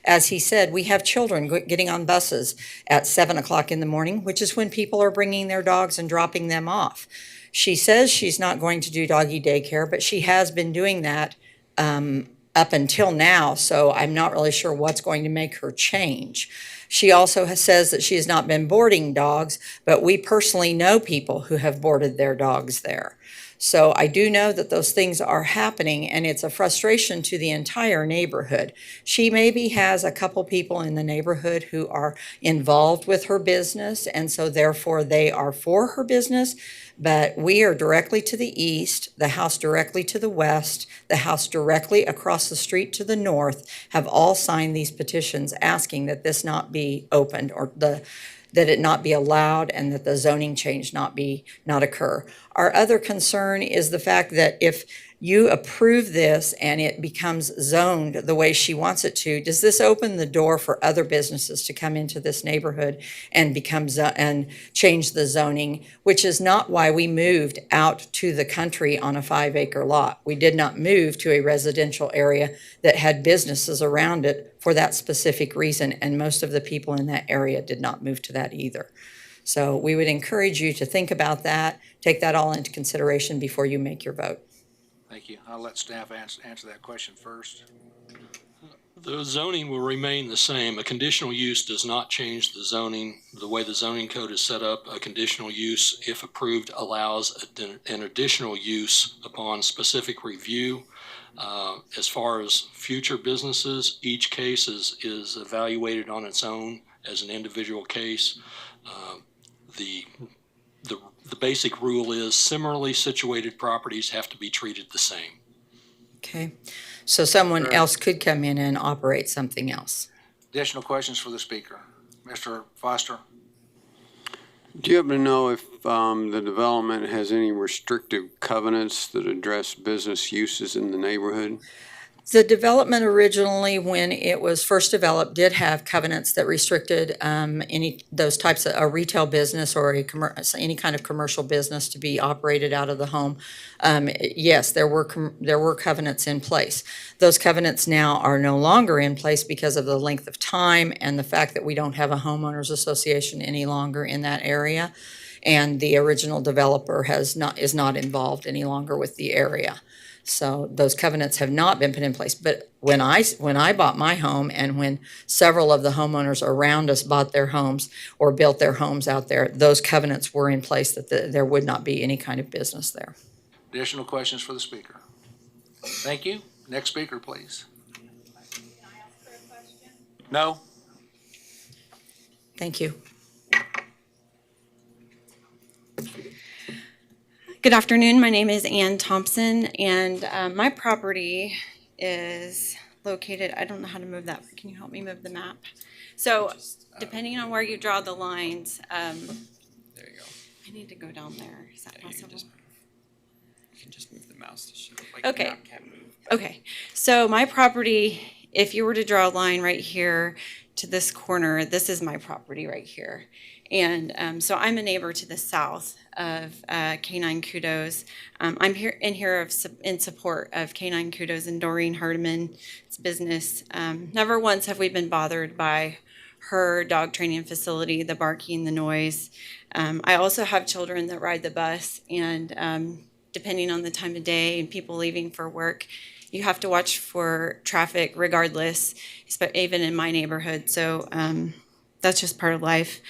As he said, we have children getting on buses at 7 o'clock in the morning, which is when people are bringing their dogs and dropping them off. She says she's not going to do doggy daycare, but she has been doing that up until now, so I'm not really sure what's going to make her change. She also says that she has not been boarding dogs, but we personally know people who have boarded their dogs there. So I do know that those things are happening, and it's a frustration to the entire neighborhood. She maybe has a couple people in the neighborhood who are involved with her business, and so therefore they are for her business. But we are directly to the east, the house directly to the west, the house directly across the street to the north have all signed these petitions asking that this not be opened, or that it not be allowed, and that the zoning change not occur. Our other concern is the fact that if you approve this and it becomes zoned the way she wants it to, does this open the door for other businesses to come into this neighborhood and and change the zoning, which is not why we moved out to the country on a 5-acre lot. We did not move to a residential area that had businesses around it for that specific reason, and most of the people in that area did not move to that either. So we would encourage you to think about that, take that all into consideration before you make your vote. Thank you. I'll let staff answer that question first. The zoning will remain the same. A conditional use does not change the zoning. The way the zoning code is set up, a conditional use, if approved, allows an additional use upon specific review. As far as future businesses, each case is evaluated on its own as an individual case. The basic rule is similarly situated properties have to be treated the same. Okay, so someone else could come in and operate something else. Additional questions for the speaker? Mr. Foster? Do you happen to know if the development has any restrictive covenants that address business uses in the neighborhood? The development originally, when it was first developed, did have covenants that restricted those types of a retail business or any kind of commercial business to be operated out of the home. Yes, there were covenants in place. Those covenants now are no longer in place because of the length of time and the fact that we don't have a homeowners association any longer in that area, and the original developer is not involved any longer with the area. So those covenants have not been put in place. But when I bought my home, and when several of the homeowners around us bought their homes or built their homes out there, those covenants were in place that there would not be any kind of business there. Additional questions for the speaker? Thank you. Next speaker, please. Can I ask her a question? No? Thank you. Good afternoon. My name is Ann Thompson, and my property is located, I don't know how to move that. Can you help me move the map? So depending on where you draw the lines, There you go. I need to go down there. Is that Yeah, possible? You can just move the mouse to show. Like Okay. The map can't move. Okay, so my property, if you were to draw a line right here to this corner, this is my property right here. And so I'm a neighbor to the south of Canine Kudos. I'm here in support of Canine Kudos and Doreen Hardiman's business. Never once have we been bothered by her dog training facility, the barking, the noise. I also have children that ride the bus, and depending on the time of day and people leaving for work, you have to watch for traffic regardless, even in my neighborhood. So that's just part of life.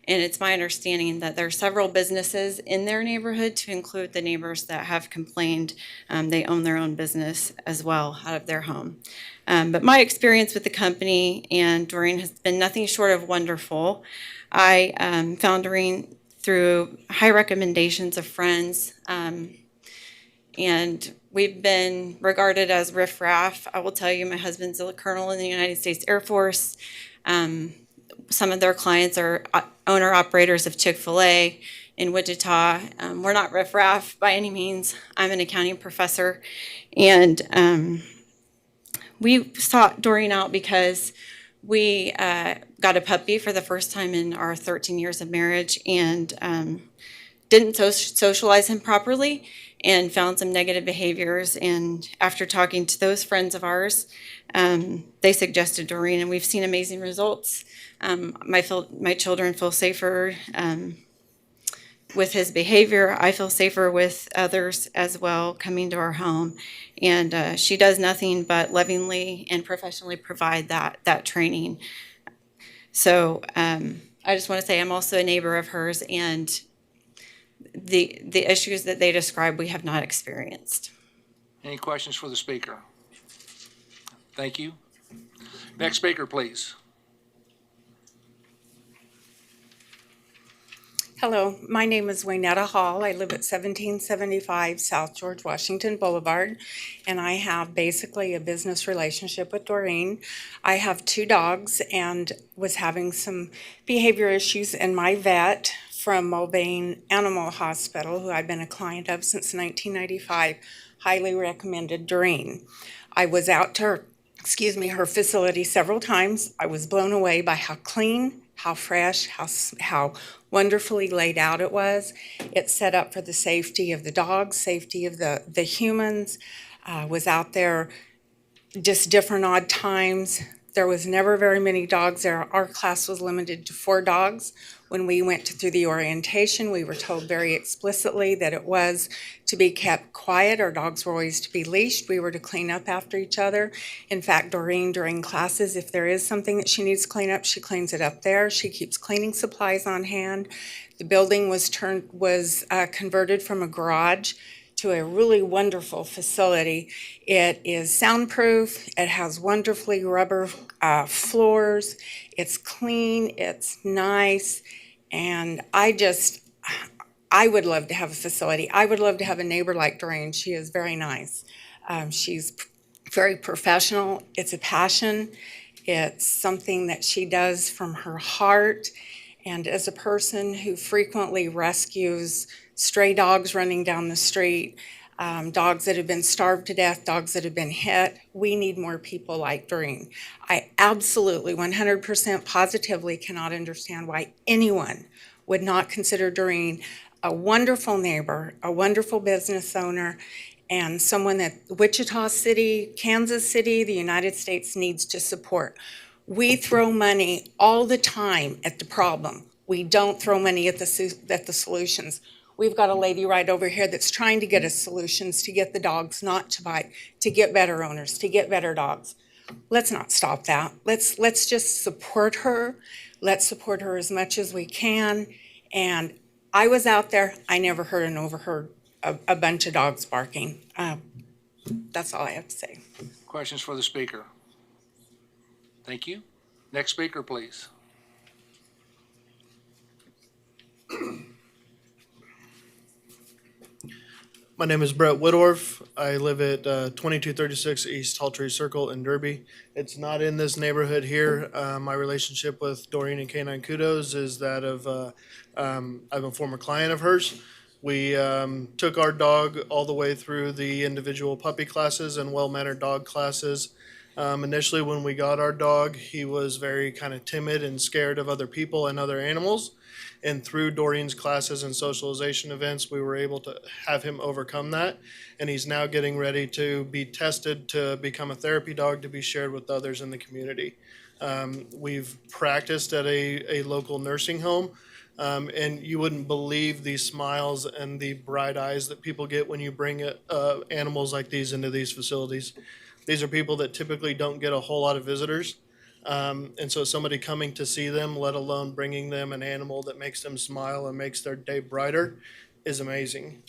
And it's my understanding that there are several businesses in their neighborhood, to include the neighbors that have complained. They own their own business as well out of their home. But my experience with the company and Doreen has been nothing short of wonderful. I found Doreen through high recommendations of friends. And we've been regarded as riffraff. I will tell you, my husband's a colonel in the United States Air Force. Some of their clients are owner-operators of Chick-fil-A in Wichita. We're not riffraff by any means. I'm an accounting professor. And we sought Doreen out because we got a puppy for the first time in our 13 years of marriage and didn't socialize him properly and found some negative behaviors. And after talking to those friends of ours, they suggested Doreen, and we've seen amazing results. My children feel safer with his behavior. I feel safer with others as well coming to our home. And she does nothing but lovingly and professionally provide that training. So I just want to say I'm also a neighbor of hers, and the issues that they describe we have not experienced. Any questions for the speaker? Thank you. Next speaker, please. Hello, my name is Waynetta Hall. I live at 1775 South George Washington Boulevard, and I have basically a business relationship with Doreen. I have 2 dogs and was having some behavior issues, and my vet from Mulvane Animal Hospital, who I've been a client of since 1995, highly recommended Doreen. I was out to her facility several times. I was blown away by how clean, how fresh, how wonderfully laid out it was. It's set up for the safety of the dogs, safety of the humans. Was out there just different odd times. There was never very many dogs there. Our class was limited to 4 dogs. When we went through the orientation, we were told very explicitly that it was to be kept quiet. Our dogs were always to be leashed. We were to clean up after each other. In fact, Doreen, during classes, if there is something that she needs to clean up, she cleans it up there. She keeps cleaning supplies on hand. The building was converted from a garage to a really wonderful facility. It is soundproof. It has wonderfully rubber floors. It's clean. It's nice. And I would love to have a facility. I would love to have a neighbor like Doreen. She is very nice. She's very professional. It's a passion. It's something that she does from her heart. And as a person who frequently rescues stray dogs running down the street, dogs that have been starved to death, dogs that have been hit, we need more people like Doreen. I absolutely 100% positively cannot understand why anyone would not consider Doreen a wonderful neighbor, a wonderful business owner, and someone that Wichita City, Kansas City, the United States needs to support. We throw money all the time at the problem. We don't throw money at the solutions. We've got a lady right over here that's trying to get us solutions to get the dogs not to bite, to get better owners, to get better dogs. Let's not stop that. Let's just support her. Let's support her as much as we can. And I was out there. I never heard and overheard a bunch of dogs barking. That's all I have to say. Questions for the speaker? Thank you. Next speaker, please. My name is Brett Woodorf. I live at 2236 East Tall Tree Circle in Derby. It's not in this neighborhood here. My relationship with Doreen and Canine Kudos is that of, I'm a former client of hers. We took our dog all the way through the individual puppy classes and well-mannered dog classes. Initially, when we got our dog, he was very kind of timid and scared of other people and other animals. And through Doreen's classes and socialization events, we were able to have him overcome that. And he's now getting ready to be tested to become a therapy dog to be shared with others in the community. We've practiced at a local nursing home. And you wouldn't believe the smiles and the bright eyes that people get when you bring animals like these into these facilities. These are people that typically don't get a whole lot of visitors. And so somebody coming to see them, let alone bringing them an animal that makes them smile and makes their day brighter, is amazing.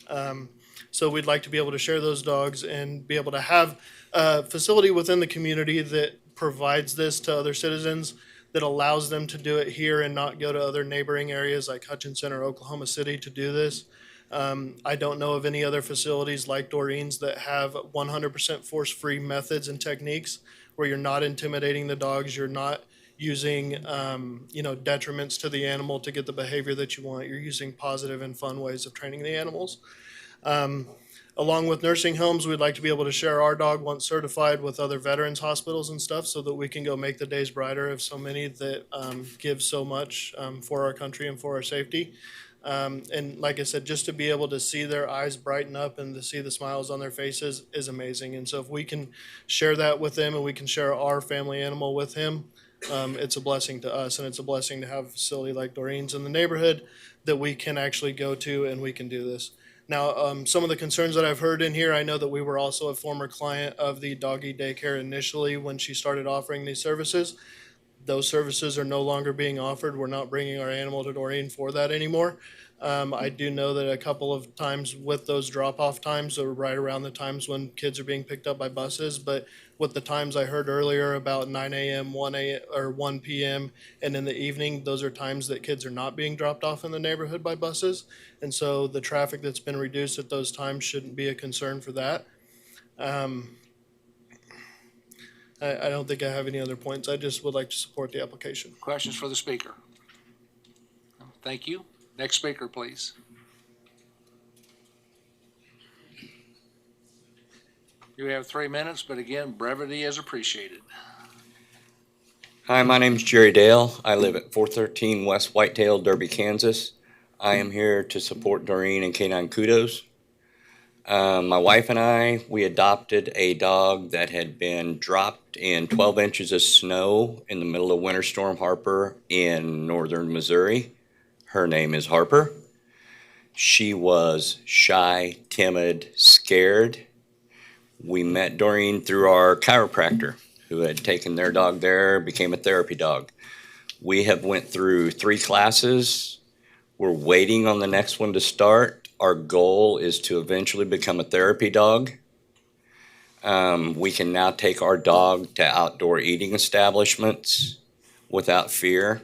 So we'd like to be able to share those dogs and be able to have a facility within the community that provides this to other citizens, that allows them to do it here and not go to other neighboring areas like Hutchinson or Oklahoma City to do this. I don't know of any other facilities like Doreen's that have 100% force-free methods and techniques where you're not intimidating the dogs, you're not using, detriments to the animal to get the behavior that you want. You're using positive and fun ways of training the animals. Along with nursing homes, we'd like to be able to share our dog once certified with other veterans hospitals and stuff so that we can go make the days brighter of so many that give so much for our country and for our safety. And like I said, just to be able to see their eyes brighten up and to see the smiles on their faces is amazing. And so if we can share that with them and we can share our family animal with him, it's a blessing to us, and it's a blessing to have a facility like Doreen's in the neighborhood that we can actually go to and we can do this. Now, some of the concerns that I've heard in here, I know that we were also a former client of the doggy daycare initially when she started offering these services. Those services are no longer being offered. We're not bringing our animal to Doreen for that anymore. I do know that a couple of times with those drop-off times are right around the times when kids are being picked up by buses, but with the times I heard earlier about 9 a.m., 1 a.m., or 1 p.m., and in the evening, those are times that kids are not being dropped off in the neighborhood by buses. And so the traffic that's been reduced at those times shouldn't be a concern for that. I don't think I have any other points. I just would like to support the application. Questions for the speaker? Thank you. Next speaker, please. You have 3 minutes, but again, brevity is appreciated. Hi, my name's Jerry Dale. I live at 413 West Whitetail, Derby, Kansas. I am here to support Doreen and Canine Kudos. My wife and I, we adopted a dog that had been dropped in 12 inches of snow in the middle of Winter Storm Harper in northern Missouri. Her name is Harper. She was shy, timid, scared. We met Doreen through our chiropractor who had taken their dog there, became a therapy dog. We have went through 3 classes. We're waiting on the next one to start. Our goal is to eventually become a therapy dog. We can now take our dog to outdoor eating establishments without fear.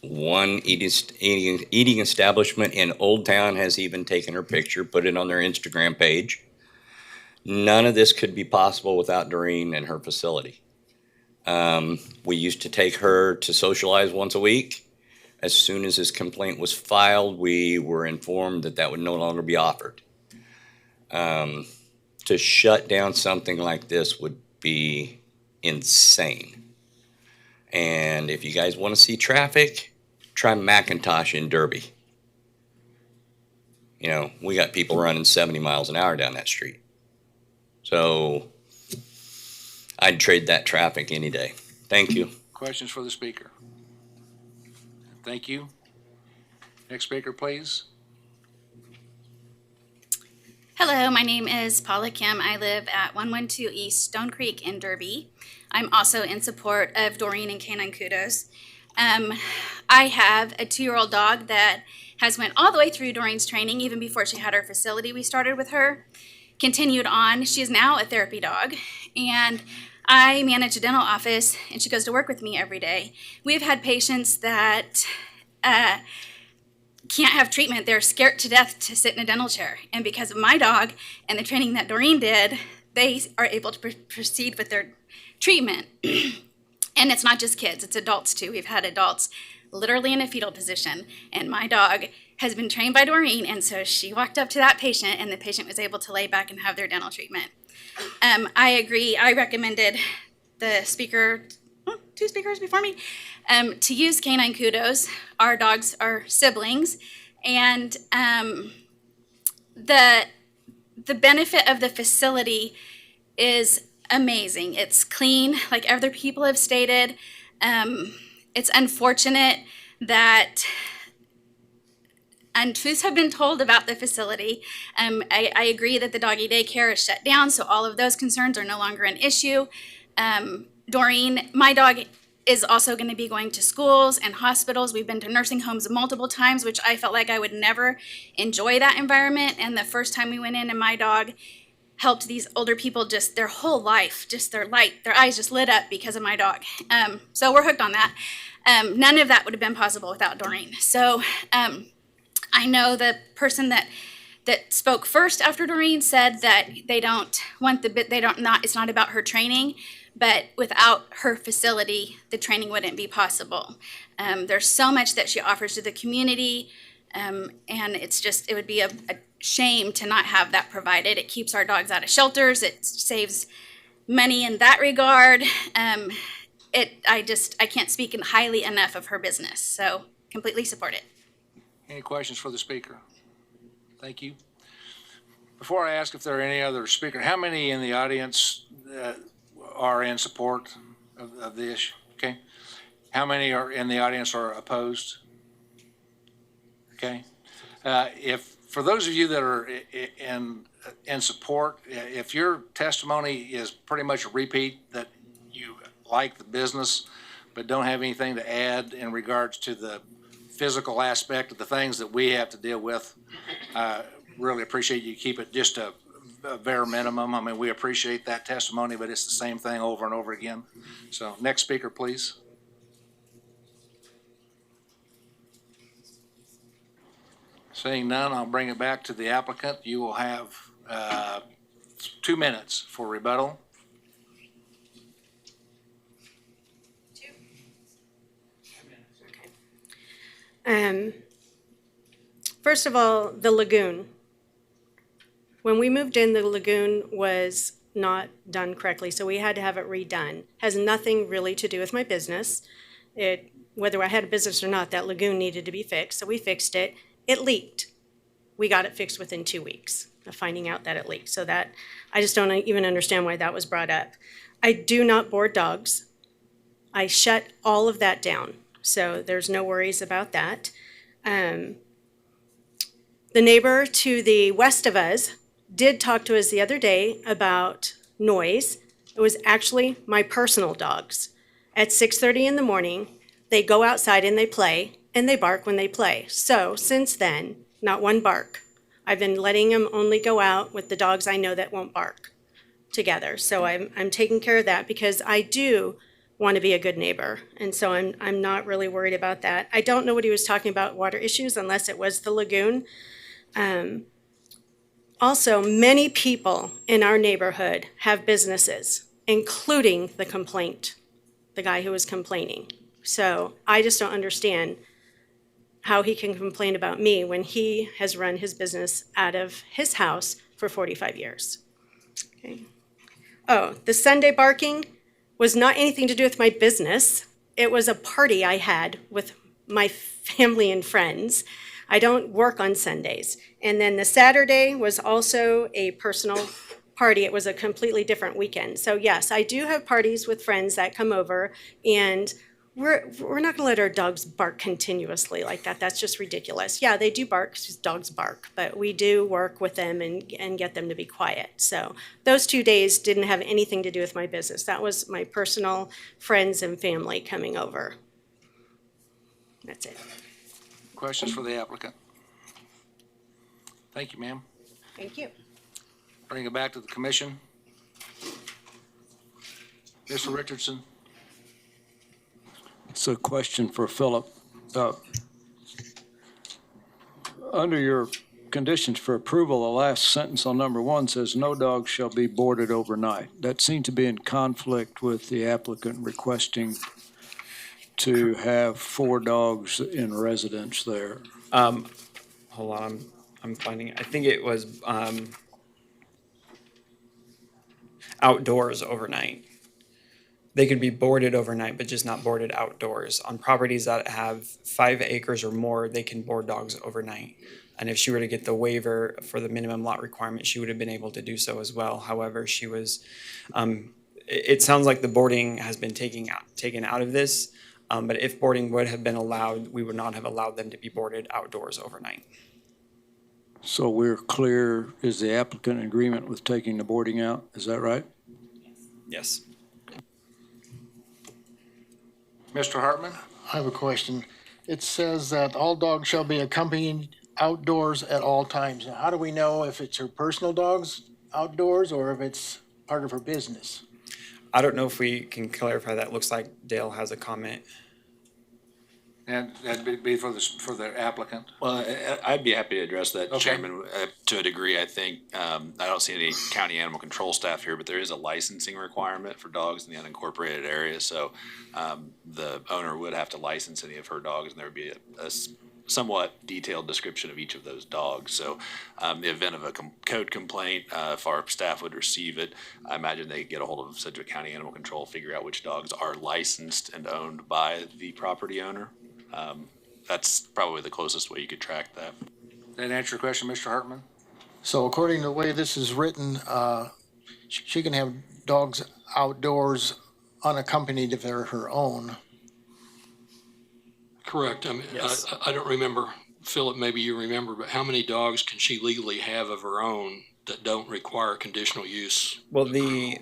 One eating establishment in Old Town has even taken her picture, put it on their Instagram page. None of this could be possible without Doreen and her facility. We used to take her to socialize once a week. As soon as his complaint was filed, we were informed that that would no longer be offered. To shut down something like this would be insane. And if you guys want to see traffic, try McIntosh in Derby. You know, we got people running 70 miles an hour down that street. So I'd trade that traffic any day. Thank you. Questions for the speaker? Thank you. Next speaker, please. Hello, my name is Paula Kim. I live at 112 East Stone Creek in Derby. I'm also in support of Doreen and Canine Kudos. I have a 2-year-old dog that has went all the way through Doreen's training, even before she had her facility. We started with her, continued on. She is now a therapy dog, and I manage a dental office, and she goes to work with me every day. We've had patients that can't have treatment. They're scared to death to sit in a dental chair. And because of my dog and the training that Doreen did, they are able to proceed with their treatment. And it's not just kids, it's adults too. We've had adults literally in a fetal position, and my dog has been trained by Doreen, and so she walked up to that patient and the patient was able to lay back and have their dental treatment. I agree. I recommended the speaker, 2 speakers before me, to use Canine Kudos. Our dogs are siblings, and the benefit of the facility is amazing. It's clean, like other people have stated. It's unfortunate that untruths have been told about the facility. I agree that the doggy daycare is shut down, so all of those concerns are no longer an issue. Doreen, my dog, is also going to be going to schools and hospitals. We've been to nursing homes multiple times, which I felt like I would never enjoy that environment. And the first time we went in, and my dog helped these older people just their whole life, just their eyes just lit up because of my dog. So we're hooked on that. None of that would have been possible without Doreen. So I know the person that spoke first after Doreen said that they don't want it's not about her training, but without her facility, the training wouldn't be possible. There's so much that she offers to the community, and it would be a shame to not have that provided. It keeps our dogs out of shelters. It saves money in that regard. I can't speak highly enough of her business, so completely support it. Any questions for the speaker? Thank you. Before I ask if there are any other speakers, how many in the audience are in support of the issue? Okay. How many are in the audience are opposed? Okay. For those of you that are in support, if your testimony is pretty much a repeat that you like the business but don't have anything to add in regards to the physical aspect of the things that we have to deal with, really appreciate you keep it just a bare minimum. I mean, we appreciate that testimony, but it's the same thing over and over again. So next speaker, please. Seeing none, I'll bring it back to the applicant. You will have 2 minutes for rebuttal. First of all, the lagoon. When we moved in, the lagoon was not done correctly, so we had to have it redone. Has nothing really to do with my business. Whether I had a business or not, that lagoon needed to be fixed, so we fixed it. It leaked. We got it fixed within 2 weeks of finding out that it leaked. So that, I just don't even understand why that was brought up. I do not board dogs. I shut all of that down, so there's no worries about that. The neighbor to the west of us did talk to us the other day about noise. It was actually my personal dogs. At 6:30 in the morning, they go outside and they play, and they bark when they play. So since then, not one bark. I've been letting them only go out with the dogs I know that won't bark together. So I'm taking care of that because I do want to be a good neighbor. And so I'm not really worried about that. I don't know what he was talking about, water issues, unless it was the lagoon. Also, many people in our neighborhood have businesses, including the guy who was complaining. So I just don't understand how he can complain about me when he has run his business out of his house for 45 years. Okay. Oh, the Sunday barking was not anything to do with my business. It was a party I had with my family and friends. I don't work on Sundays. And then the Saturday was also a personal party. It was a completely different weekend. So yes, I do have parties with friends that come over, and we're not gonna let our dogs bark continuously like that. That's just ridiculous. Yeah, they do bark because dogs bark, but we do work with them and get them to be quiet. So those 2 days didn't have anything to do with my business. That was my personal friends and family coming over. That's it. Questions for the applicant? Thank you, ma'am. Thank you. Bring it back to the commission. Mr. Richardson. It's a question for Philip. Under your conditions for approval, the last sentence on number 1 says, "No dog shall be boarded overnight." That seemed to be in conflict with the applicant requesting to have 4 dogs in residence there. Hold on, I'm finding it. I think it was outdoors overnight. They could be boarded overnight, but just not boarded outdoors. On properties that have 5 acres or more, they can board dogs overnight. And if she were to get the waiver for the minimum lot requirement, she would have been able to do so as well. However, she was, it sounds like the boarding has been taken out of this. But if boarding would have been allowed, we would not have allowed them to be boarded outdoors overnight. So we're clear, is the applicant in agreement with taking the boarding out? Is that right? Yes. Mr. Hartman? I have a question. It says that all dogs shall be accompanied outdoors at all times. Now, how do we know if it's her personal dogs outdoors or if it's part of her business? I don't know if we can clarify that. Looks like Dale has a comment. And that'd be for the applicant. Well, I'd be happy to address that, Okay. Chairman, to a degree. I think, I don't see any county animal control staff here, but there is a licensing requirement for dogs in the unincorporated area. So the owner would have to license any of her dogs, and there would be a somewhat detailed description of each of those dogs. So the event of a code complaint, if our staff would receive it, I imagine they get a hold of Sedgwick County Animal Control, figure out which dogs are licensed and owned by the property owner. That's probably the closest way you could track that. That answer your question, Mr. Hartman? So according to the way this is written, she can have dogs outdoors unaccompanied if they're her own. Correct. I mean, Yes. I don't remember, Philip, maybe you remember, but how many dogs can she legally have of her own that don't require conditional use? Well, the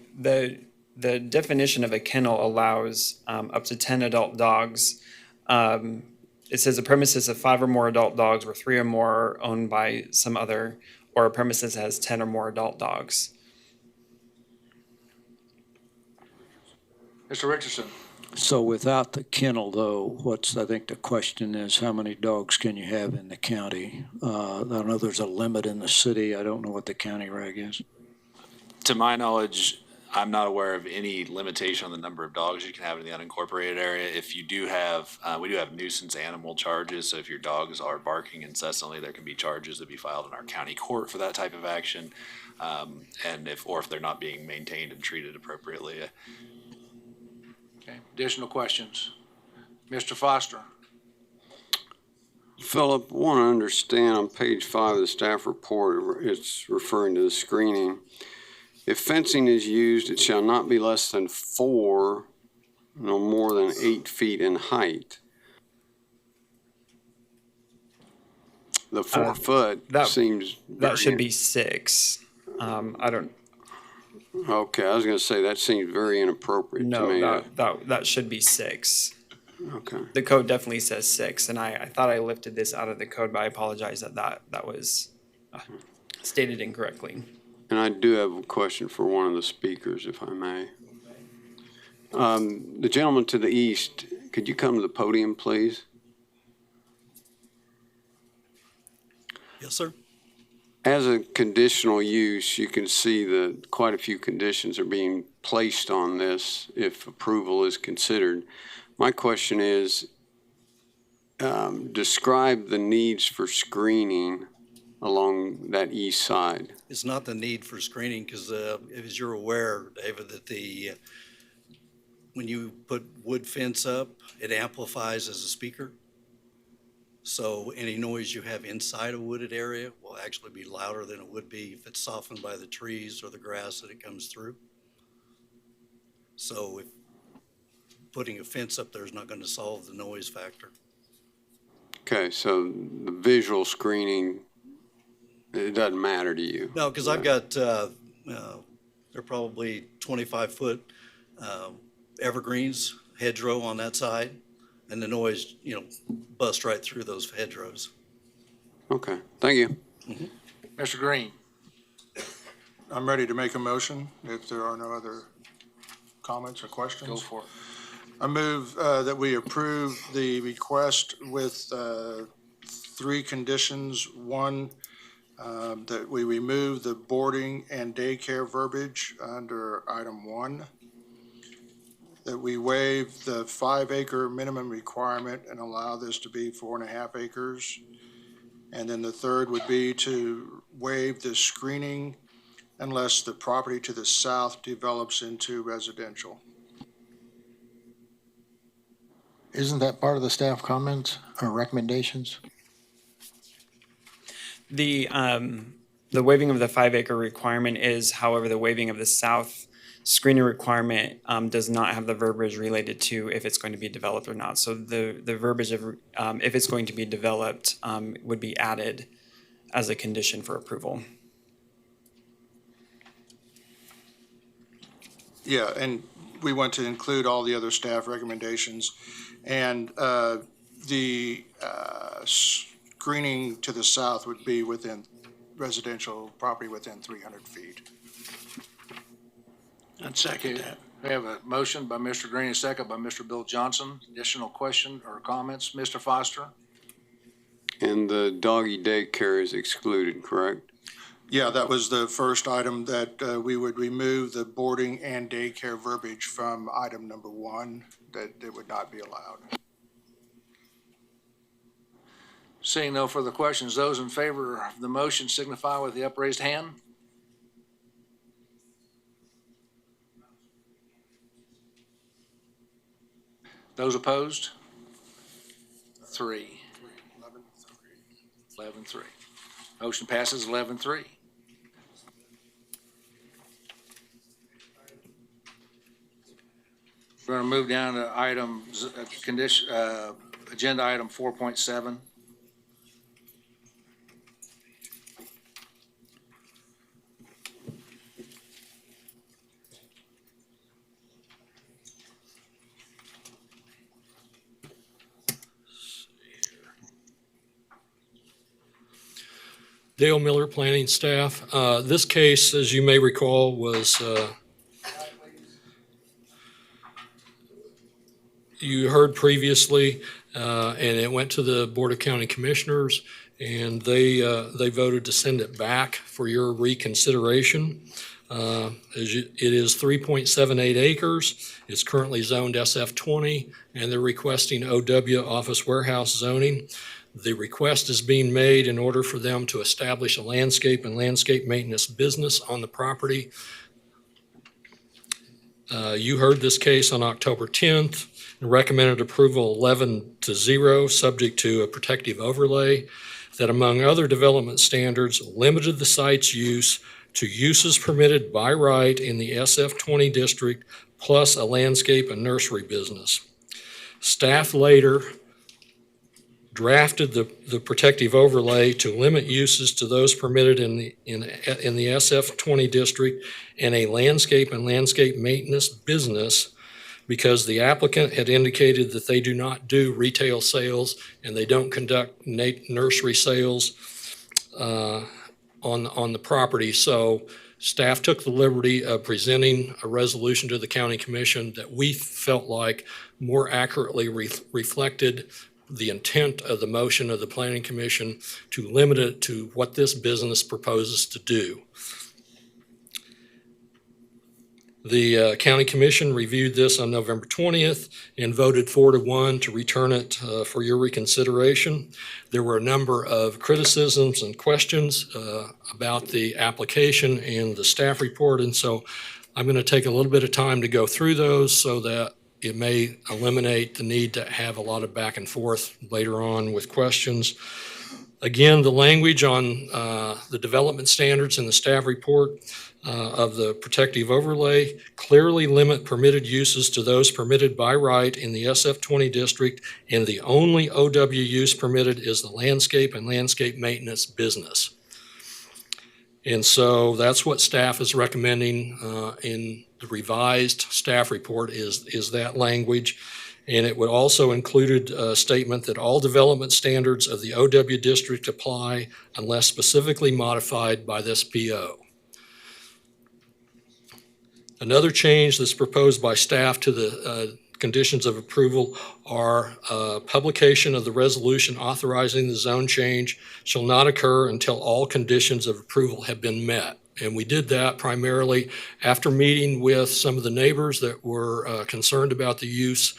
definition of a kennel allows up to 10 adult dogs. It says a premises of 5 or more adult dogs where 3 or more are owned by some other, or a premises has 10 or more adult dogs. Mr. Richardson? So without the kennel, though, I think the question is, how many dogs can you have in the county? I know there's a limit in the city. I don't know what the county reg is. To my knowledge, I'm not aware of any limitation on the number of dogs you can have in the unincorporated area. If you do have, we do have nuisance animal charges. So if your dogs are barking incessantly, there can be charges that be filed in our county court for that type of action. And if they're not being maintained and treated appropriately. Okay, additional questions? Mr. Foster? Philip, want to understand on page 5 of the staff report, it's referring to the screening. If fencing is used, it shall not be less than 4, no more than 8 feet in height. The 4 foot seems. That should be 6. I don't. Okay, I was going to say that seems very inappropriate to me. No, that should be 6. Okay. The code definitely says 6, and I thought I lifted this out of the code, but I apologize that was stated incorrectly. And I do have a question for one of the speakers, if I may. The gentleman to the east, could you come to the podium, please? Yes, sir. As a conditional use, you can see that quite a few conditions are being placed on this if approval is considered. My question is, describe the needs for screening along that east side. It's not the need for screening because as you're aware, David, that when you put wood fence up, it amplifies as a speaker. So any noise you have inside a wooded area will actually be louder than it would be if it's softened by the trees or the grass that it comes through. So if putting a fence up there is not going to solve the noise factor. Okay, so the visual screening, it doesn't matter to you? No, because I've got, they're probably 25-foot evergreens, hedgerow on that side, and the noise, busts right through those hedgerows. Okay, thank you. Mr. Green? I'm ready to make a motion if there are no other comments or questions. Go for it. I move that we approve the request with 3 conditions. One, that we remove the boarding and daycare verbiage under item 1. That we waive the 5-acre minimum requirement and allow this to be 4.5 acres. And then the third would be to waive the screening unless the property to the south develops into residential. Isn't that part of the staff comments or recommendations? The waiving of the 5-acre requirement is, however, the waiving of the south screening requirement does not have the verbiage related to if it's going to be developed or not. So the verbiage of if it's going to be developed would be added as a condition for approval. Yeah, and we want to include all the other staff recommendations. And the screening to the south would be within residential property within 300 feet. I'd second that. We have a motion by Mr. Green, a second by Mr. Bill Johnson. Additional question or comments? Mr. Foster? And the doggy daycare is excluded, correct? Yeah, that was the first item that we would remove the boarding and daycare verbiage from item number 1, that it would not be allowed. Seeing no further questions, those in favor of the motion signify with the upraised hand. Those opposed? 3. 11-3. Motion passes 11-3. We're going to move down to agenda item 4.7. Dale Miller, planning staff. This case, as you may recall, was you heard previously, and it went to the Board of County Commissioners, and they voted to send it back for your reconsideration. It is 3.78 acres. It's currently zoned SF20, and they're requesting OW office warehouse zoning. The request is being made in order for them to establish a landscape and landscape maintenance business on the property. You heard this case on October 10th and recommended approval 11-0, subject to a protective overlay that, among other development standards, limited the site's use to uses permitted by right in the SF20 district, plus a landscape and nursery business. Staff later drafted the protective overlay to limit uses to those permitted in the SF20 district and a landscape and landscape maintenance business, because the applicant had indicated that they do not do retail sales and they don't conduct nursery sales on the property. So staff took the liberty of presenting a resolution to the county commission that we felt like more accurately reflected the intent of the motion of the planning commission to limit it to what this business proposes to do. The county commission reviewed this on November 20th and voted 4-1 to return it for your reconsideration. There were a number of criticisms and questions about the application and the staff report, and so I'm going to take a little bit of time to go through those so that it may eliminate the need to have a lot of back and forth later on with questions. Again, the language on the development standards in the staff report of the protective overlay clearly limit permitted uses to those permitted by right in the SF20 district, and the only OW use permitted is the landscape and landscape maintenance business. And so that's what staff is recommending in the revised staff report is that language. And it would also included a statement that all development standards of the OW district apply unless specifically modified by this PO. Another change that's proposed by staff to the conditions of approval are publication of the resolution authorizing the zone change shall not occur until all conditions of approval have been met. And we did that primarily after meeting with some of the neighbors that were concerned about the use,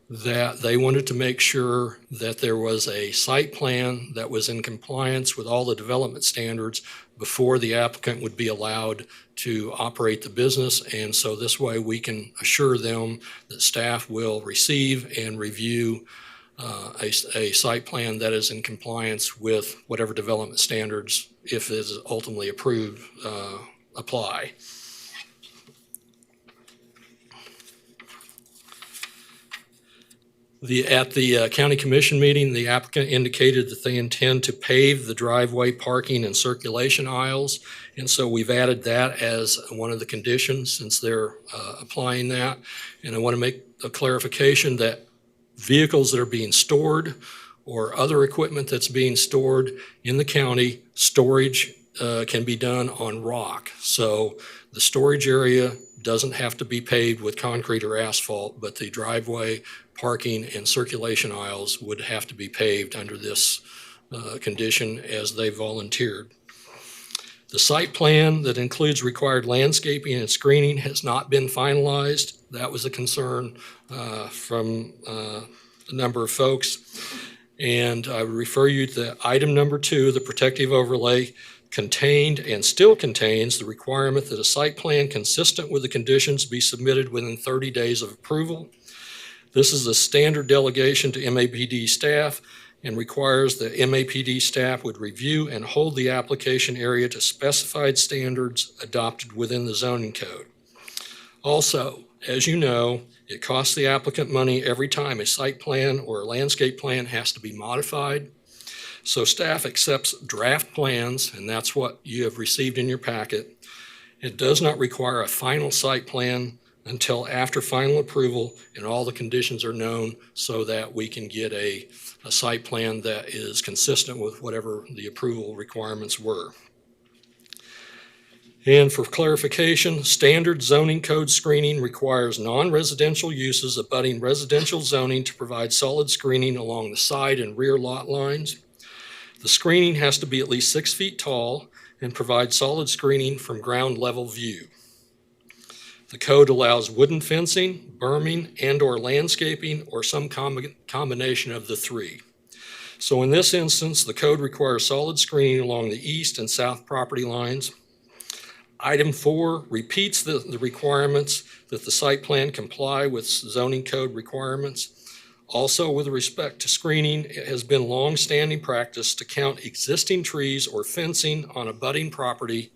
that they wanted to make sure that there was a site plan that was in compliance with all the development standards before the applicant would be allowed to operate the business. And so this way we can assure them that staff will receive and review a site plan that is in compliance with whatever development standards, if it is ultimately approved, apply. At the county commission meeting, the applicant indicated that they intend to pave the driveway, parking, and circulation aisles. And so we've added that as one of the conditions since they're applying that. And I want to make a clarification that vehicles that are being stored or other equipment that's being stored in the county, storage can be done on rock. So The storage area doesn't have to be paved with concrete or asphalt, but the driveway, parking, and circulation aisles would have to be paved under this condition as they volunteered. The site plan that includes required landscaping and screening has not been finalized. That was a concern from a number of folks. And I would refer you to item number 2, the protective overlay contained and still contains the requirement that a site plan consistent with the conditions be submitted within 30 days of approval. This is a standard delegation to MAPD staff and requires that MAPD staff would review and hold the application area to specified standards adopted within the zoning code. Also, as you know, it costs the applicant money every time a site plan or a landscape plan has to be modified. So staff accepts draft plans, and that's what you have received in your packet. It does not require a final site plan until after final approval and all the conditions are known, so that we can get a site plan that is consistent with whatever the approval requirements were. And for clarification, standard zoning code screening requires non-residential uses abutting residential zoning to provide solid screening along the side and rear lot lines. The screening has to be at least 6 feet tall and provide solid screening from ground level view. The code allows wooden fencing, berming, and/or landscaping, or some combination of the three. So in this instance, the code requires solid screening along the east and south property lines. Item 4 repeats the requirements that the site plan comply with zoning code requirements. Also, with respect to screening, it has been long-standing practice to count existing trees or fencing on abutting property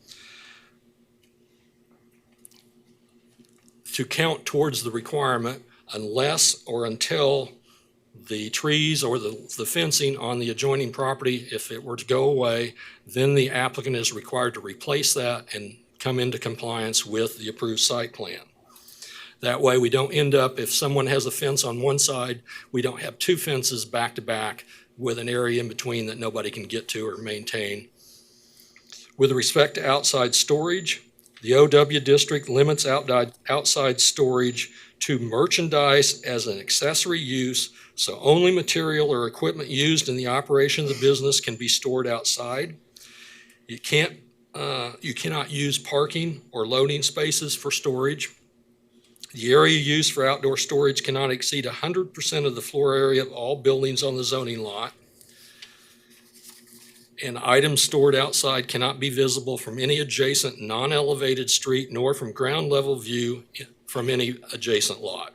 to count towards the requirement unless or until the trees or the fencing on the adjoining property, if it were to go away, then the applicant is required to replace that and come into compliance with the approved site plan. That way we don't end up, if someone has a fence on one side, we don't have 2 fences back to back with an area in between that nobody can get to or maintain. With respect to outside storage, the OW district limits outside storage to merchandise as an accessory use, so only material or equipment used in the operation of the business can be stored outside. You cannot use parking or loading spaces for storage. The area used for outdoor storage cannot exceed 100% of the floor area of all buildings on the zoning lot. And items stored outside cannot be visible from any adjacent non-elevated street nor from ground level view from any adjacent lot.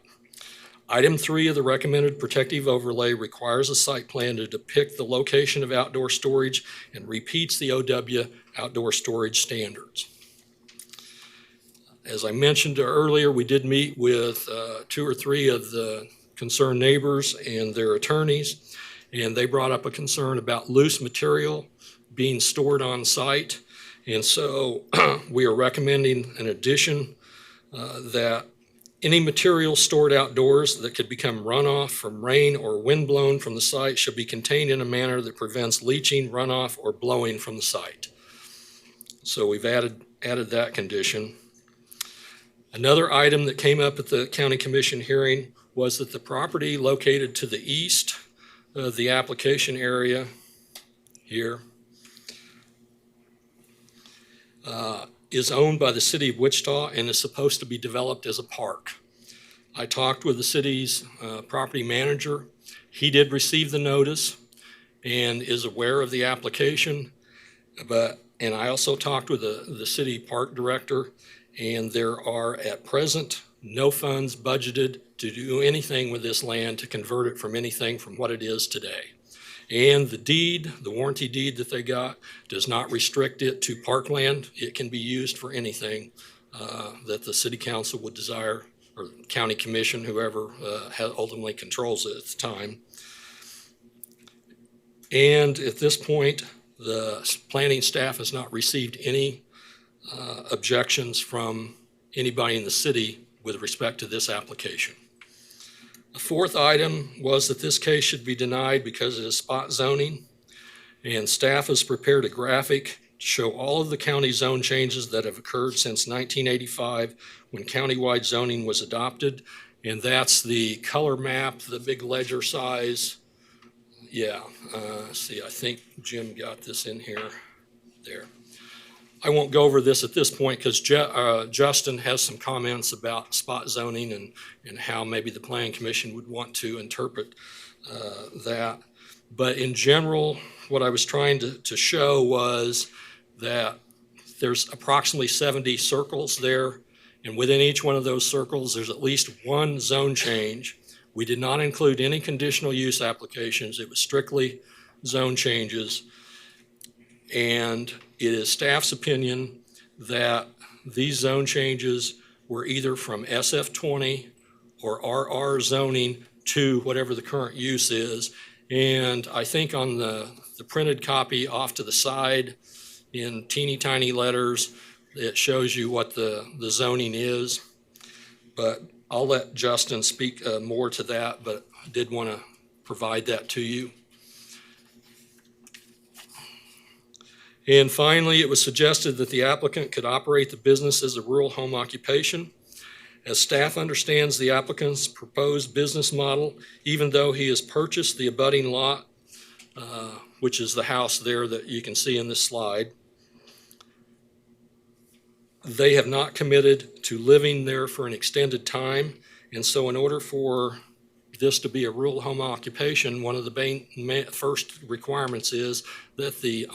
Item 3 of the recommended protective overlay requires a site plan to depict the location of outdoor storage and repeats the OW outdoor storage standards. As I mentioned earlier, we did meet with 2 or 3 of the concerned neighbors and their attorneys, and they brought up a concern about loose material being stored on site. And so we are recommending an addition that any material stored outdoors that could become runoff from rain or wind blown from the site should be contained in a manner that prevents leaching, runoff, or blowing from the site. So we've added that condition. Another item that came up at the County Commission hearing was that the property located to the east of the application area here is owned by the city of Wichita and is supposed to be developed as a park. I talked with the city's property manager. He did receive the notice and is aware of the application, and I also talked with the city park director, and there are at present no funds budgeted to do anything with this land to convert it from anything from what it is today. And the deed, the warranty deed that they got, does not restrict it to parkland. It can be used for anything that the city council would desire, or county commission, whoever ultimately controls it at the time. And at this point, the planning staff has not received any objections from anybody in the city with respect to this application. The 4th item was that this case should be denied because it is spot zoning, and staff has prepared a graphic to show all of the county zone changes that have occurred since 1985 when countywide zoning was adopted. And that's the color map, the big ledger size. Yeah, see, I think Jim got this in here, there. I won't go over this at this point because Justin has some comments about spot zoning and how maybe the Planning Commission would want to interpret that. But in general, what I was trying to show was that there's approximately 70 circles there, and within each one of those circles, there's at least one zone change. We did not include any conditional use applications. It was strictly zone changes. And it is staff's opinion that these zone changes were either from SF20 or RR zoning to whatever the current use is. And I think on the printed copy off to the side in teeny tiny letters, it shows you what the zoning is. But I'll let Justin speak more to that, but I did want to provide that to you. And finally, it was suggested that the applicant could operate the business as a rural home occupation. As staff understands the applicant's proposed business model, even though he has purchased the abutting lot, which is the house there that you can see in this slide, they have not committed to living there for an extended time. And so in order for this to be a rural home occupation, one of the first requirements is that the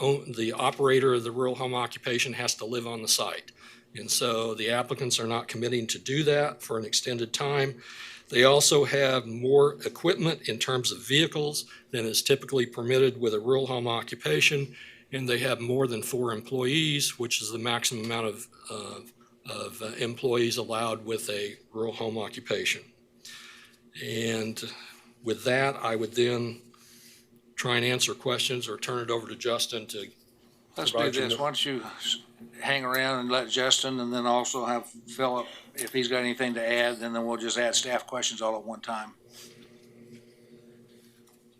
operator of the rural home occupation has to live on the site. And so the applicants are not committing to do that for an extended time. They also have more equipment in terms of vehicles than is typically permitted with a rural home occupation. And they have more than 4 employees, which is the maximum amount of employees allowed with a rural home occupation. And with that, I would then try and answer questions or turn it over to Justin to. Let's do this. Why don't you hang around and let Justin, and then also have Philip, if he's got anything to add, and then we'll just add staff questions all at one time.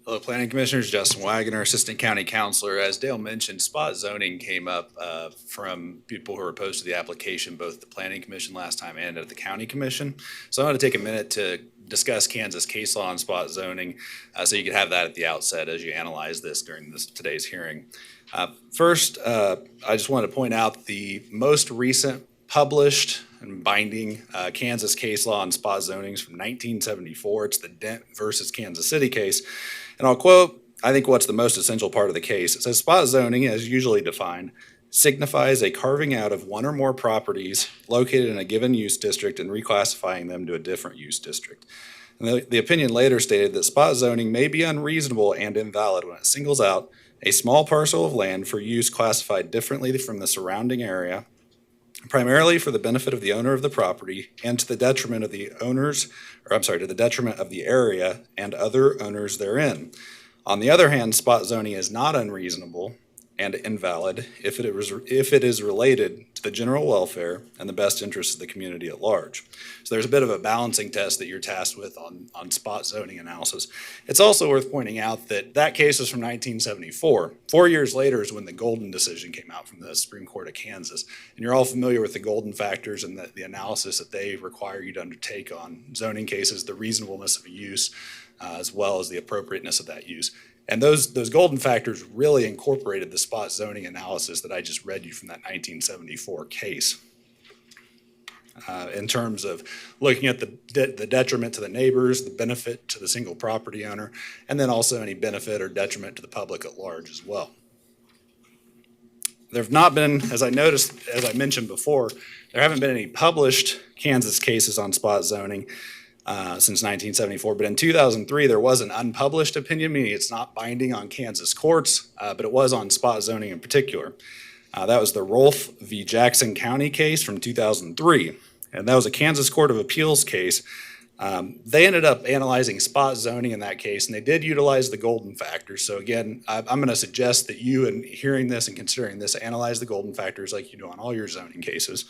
Hello, Planning Commissioners. Justin Wagoner, Assistant County Counselor. As Dale mentioned, spot zoning came up from people who were opposed to the application, both at the Planning Commission last time and at the County Commission. So I'm going to take a minute to discuss Kansas case law on spot zoning so you can have that at the outset as you analyze this during today's hearing. First, I just want to point out the most recent published and binding Kansas case law on spot zonings from 1974. It's the Dent versus Kansas City case. And I'll quote, I think, what's the most essential part of the case. It says, spot zoning, as usually defined, signifies a carving out of one or more properties located in a given use district and reclassifying them to a different use district. And the opinion later stated that spot zoning may be unreasonable and invalid when it singles out a small parcel of land for use classified differently from the surrounding area, primarily for the benefit of the owner of the property and to the detriment of the to the detriment of the area and other owners therein. On the other hand, spot zoning is not unreasonable and invalid if it is related to the general welfare and the best interests of the community at large. So there's a bit of a balancing test that you're tasked with on spot zoning analysis. It's also worth pointing out that that case is from 1974. 4 years later is when the Golden decision came out from the Supreme Court of Kansas. And you're all familiar with the Golden factors and the analysis that they require you to undertake on zoning cases, the reasonableness of a use, as well as the appropriateness of that use. And those Golden factors really incorporated the spot zoning analysis that I just read you from that 1974 case. In terms of looking at the detriment to the neighbors, the benefit to the single property owner, and then also any benefit or detriment to the public at large as well. There have not been, as I mentioned before, there haven't been any published Kansas cases on spot zoning since 1974, but in 2003 there was an unpublished opinion, meaning it's not binding on Kansas courts, but it was on spot zoning in particular. That was the Rolfe v. Jackson County case from 2003, and that was a Kansas Court of Appeals case. They ended up analyzing spot zoning in that case, and they did utilize the Golden factors. So again, I'm going to suggest that you, in hearing this and considering this, analyze the Golden factors like you do on all your zoning cases.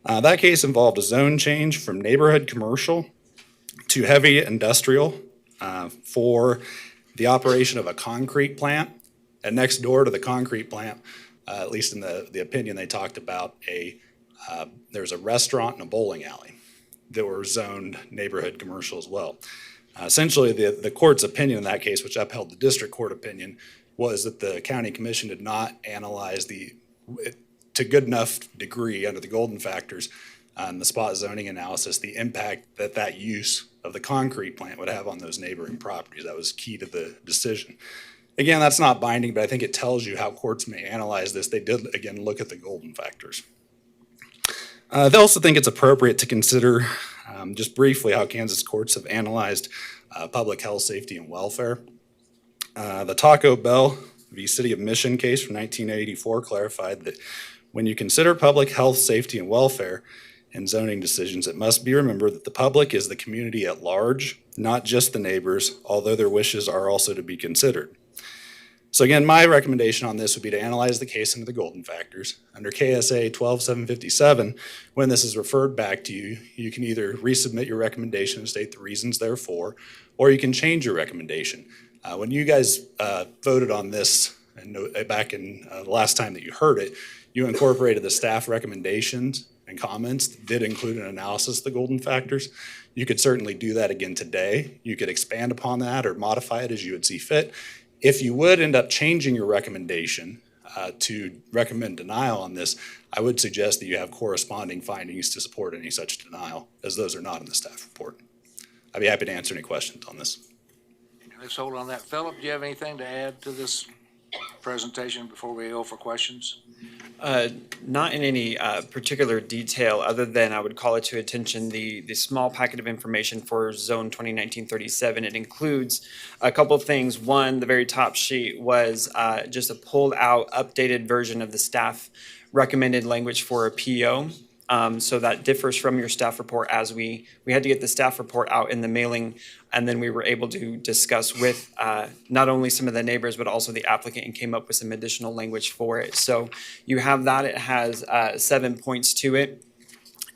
That case involved a zone change from neighborhood commercial to heavy industrial for the operation of a concrete plant. And next door to the concrete plant at least in the opinion, they talked about there's a restaurant and a bowling alley that were zoned neighborhood commercial as well. Essentially, the court's opinion in that case, which upheld the district court opinion, was that the county commission did not analyze to good enough degree under the golden factors on the spot zoning analysis, the impact that use of the concrete plant would have on those neighboring properties. That was key to the decision. Again, that's not binding, but I think it tells you how courts may analyze this. They did, again, look at the golden factors. They also think it's appropriate to consider just briefly how Kansas courts have analyzed public health, safety, and welfare. The Taco Bell v. City of Mission case from 1984 clarified that when you consider public health, safety, and welfare in zoning decisions, it must be remembered that the public is the community at large, not just the neighbors, although their wishes are also to be considered. So again, my recommendation on this would be to analyze the case under the golden factors. Under KSA 12757, when this is referred back to you, you can either resubmit your recommendation and state the reasons therefor, or you can change your recommendation. When you guys voted on this and back in the last time that you heard it, you incorporated the staff recommendations and comments that did include an analysis of the golden factors. You could certainly do that again today. You could expand upon that or modify it as you would see fit. If you would end up changing your recommendation to recommend denial on this, I would suggest that you have corresponding findings to support any such denial, as those are not in the staff report. I'd be happy to answer any questions on this. Let's hold on that. Philip, do you have anything to add to this presentation before we go for questions? Not in any particular detail, other than I would call it to attention the small packet of information for Zone 2019-37. It includes a couple of things. One, the very top sheet was just a pulled out, updated version of the staff recommended language for a PO. So that differs from your staff report, as we had to get the staff report out in the mailing, and then we were able to discuss with not only some of the neighbors, but also the applicant, and came up with some additional language for it. So you have that. It has 7 points to it.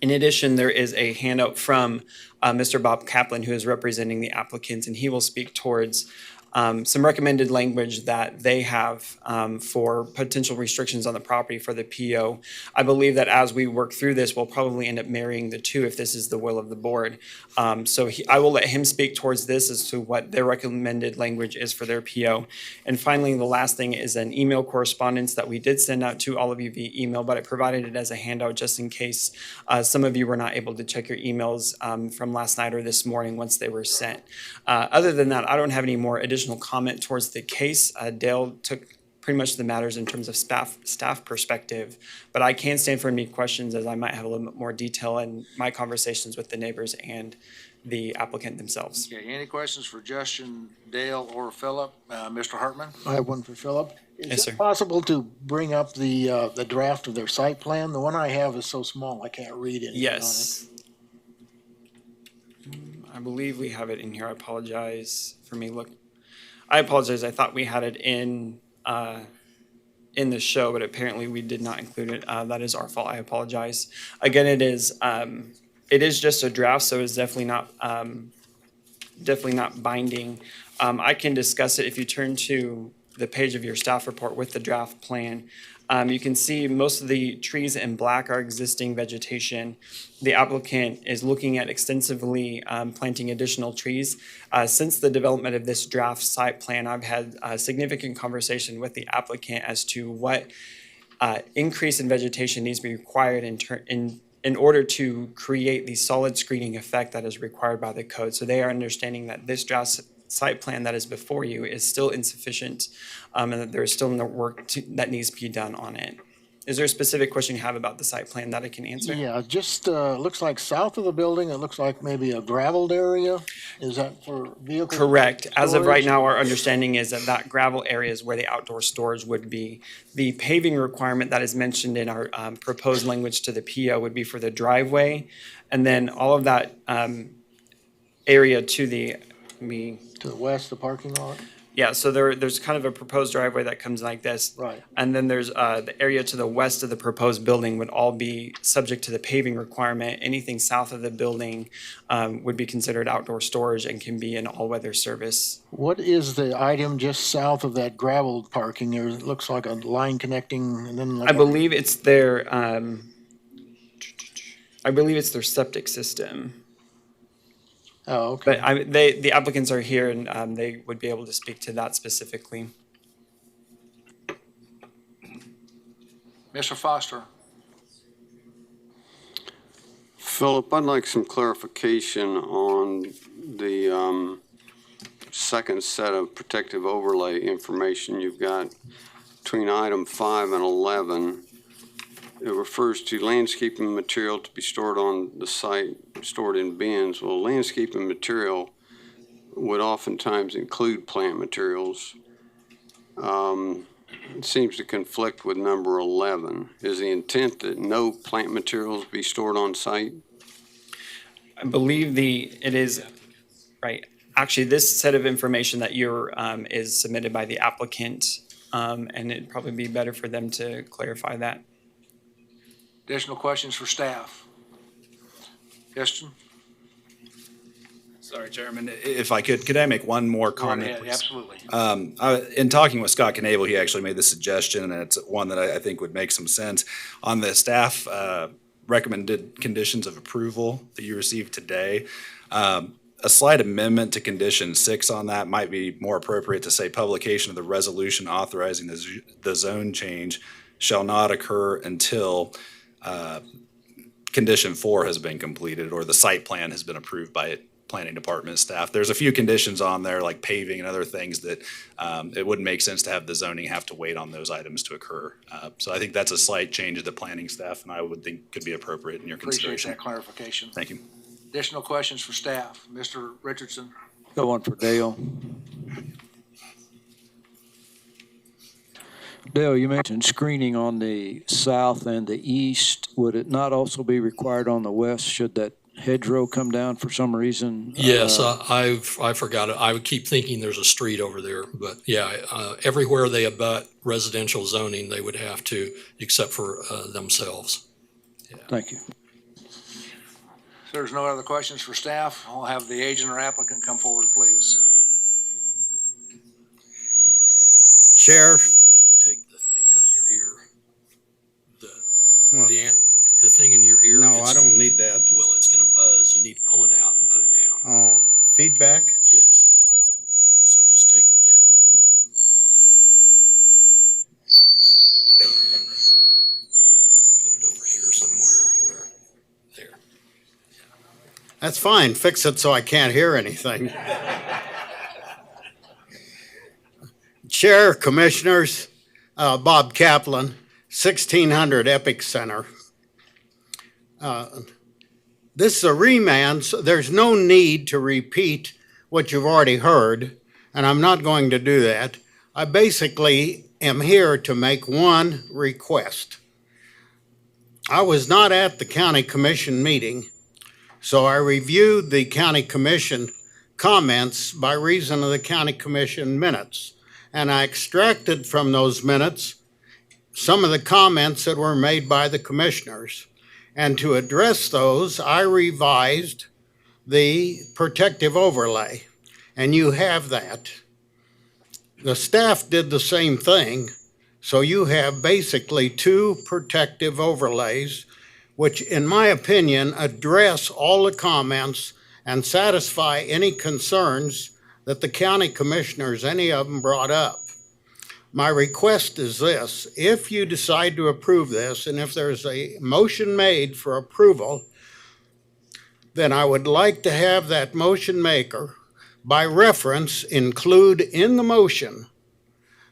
In addition, there is a handout from Mr. Bob Kaplan, who is representing the applicants, and he will speak towards some recommended language that they have for potential restrictions on the property for the PO. I believe that as we work through this, we'll probably end up marrying the two if this is the will of the board. So I will let him speak towards this as to what their recommended language is for their PO. And finally, the last thing is an email correspondence that we did send out to all of you via email, but I provided it as a handout just in case some of you were not able to check your emails from last night or this morning once they were sent. Other than that, I don't have any more additional comment towards the case. Dale took pretty much the matters in terms of staff perspective, but I can stand for any questions, as I might have a little bit more detail in my conversations with the neighbors and the applicant themselves. Okay, any questions for Justin, Dale, or Philip? Mr. Hartman? I have one for Philip. Yes, Is sir. it possible to bring up the draft of their site plan? The one I have is so small I can't read it. Yes. I believe we have it in here. I apologize for me. I apologize. I thought we had it in the show, but apparently we did not include it. That is our fault. I apologize. Again, it is just a draft, so it's definitely not binding. I can discuss it if you turn to the page of your staff report with the draft plan. You can see most of the trees in black are existing vegetation. The applicant is looking at extensively planting additional trees. Since the development of this draft site plan, I've had a significant conversation with the applicant as to what increase in vegetation needs to be required in order to create the solid screening effect that is required by the code. So they are understanding that this draft site plan that is before you is still insufficient, and that there is still no work that needs to be done on it. Is there a specific question you have about the site plan that I can answer? Yeah, just looks like south of the building, it looks like maybe a gravelled area. Is that for vehicle? Correct. As of right storage? now, our understanding is that gravel area is where the outdoor storage would be. The paving requirement that is mentioned in our proposed language to the PO would be for the driveway, and then all of that area to the To the west, the parking lot? Yeah, so there's kind of a proposed driveway that comes like this. Right. And then there's the area to the west of the proposed building would all be subject to the paving requirement. Anything south of the building would be considered outdoor storage and can be an all-weather service. What is the item just south of that gravel parking there? It looks like a line connecting and then like I believe it's their septic system. Oh, okay. But the applicants are here and they would be able to speak to that specifically. Mr. Foster? Philip, I'd like some clarification on the second set of protective overlay information you've got between item 5 and 11. It refers to landscaping material to be stored on the site, stored in bins. Well, landscaping material would oftentimes include plant materials. It seems to conflict with number 11. Is the intent that no plant materials be stored on site? I believe it is, right. Actually, this set of information that you're, is submitted by the applicant, and it'd probably be better for them to clarify that. Additional questions for staff? Question? Sorry, Chairman, if I could I make one more comment, Go ahead, please? absolutely. In talking with Scott Knable, he actually made the suggestion, and it's one that I think would make some sense. On the staff recommended conditions of approval that you received today, a slight amendment to condition 6 on that might be more appropriate to say publication of the resolution authorizing the zone change shall not occur until condition 4 has been completed or the site plan has been approved by planning department staff. There's a few conditions on there like paving and other things that it wouldn't make sense to have the zoning have to wait on those items to occur. So I think that's a slight change of the planning staff and I would think could be appropriate in your Appreciate consideration. that clarification. Thank you. Additional questions for staff? Mr. Richardson? Got one for Dale. Dale, you mentioned screening on the south and the east. Would it not also be required on the west should that hedgerow come down for some reason? Yes, I forgot it. I would keep thinking there's a street over there, but yeah, everywhere they abut residential zoning, they would have to, except for themselves. Yeah. Thank you. If there's no other questions for staff, I'll have the agent or applicant come forward, please. Chair. You need to take the thing out of your ear. The thing in your ear. No, I don't need that. Well, it's going to buzz. You need to pull it out and put it down. Oh, feedback? Yes. So just take the, yeah. And put it over here somewhere where, there. That's fine. Fix it so I can't hear anything. Chair, Commissioners, Bob Kaplan, 1600 Epic Center. This is a remand, so there's no need to repeat what you've already heard, and I'm not going to do that. I basically am here to make one request. I was not at the County Commission meeting, so I reviewed the County Commission comments by reason of the County Commission minutes, and I extracted from those minutes some of the comments that were made by the commissioners. And to address those, I revised the protective overlay, and you have that. The staff did the same thing, so you have basically 2 protective overlays, which in my opinion address all the comments and satisfy any concerns that the county commissioners, any of them, brought up. My request is this: if you decide to approve this, and if there's a motion made for approval, then I would like to have that motion maker, by reference, include in the motion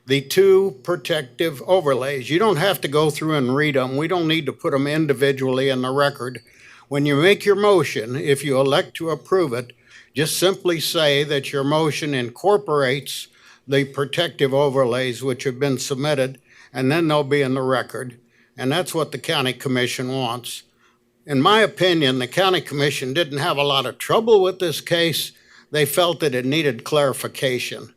the 2 protective overlays. You don't have to go through and read them. We don't need to put them individually in the record. When you make your motion, if you elect to approve it, just simply say that your motion incorporates the protective overlays which have been submitted, and then they'll be in the record. And that's what the county commission wants. In my opinion, the county commission didn't have a lot of trouble with this case. They felt that it needed clarification.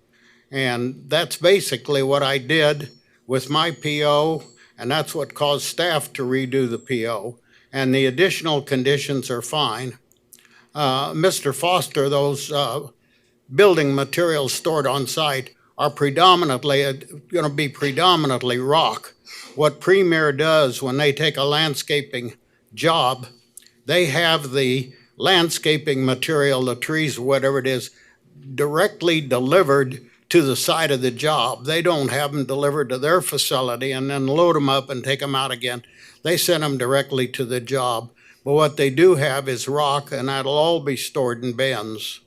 And that's basically what I did with my PO, and that's what caused staff to redo the PO. And the additional conditions are fine. Mr. Foster, those building materials stored on site are predominantly, going to be predominantly rock. What Premier does when they take a landscaping job, they have the landscaping material, the trees, whatever it is, directly delivered to the site of the job. They don't have them delivered to their facility and then load them up and take them out again. They send them directly to the job. But what they do have is rock, and that'll all be stored in bins.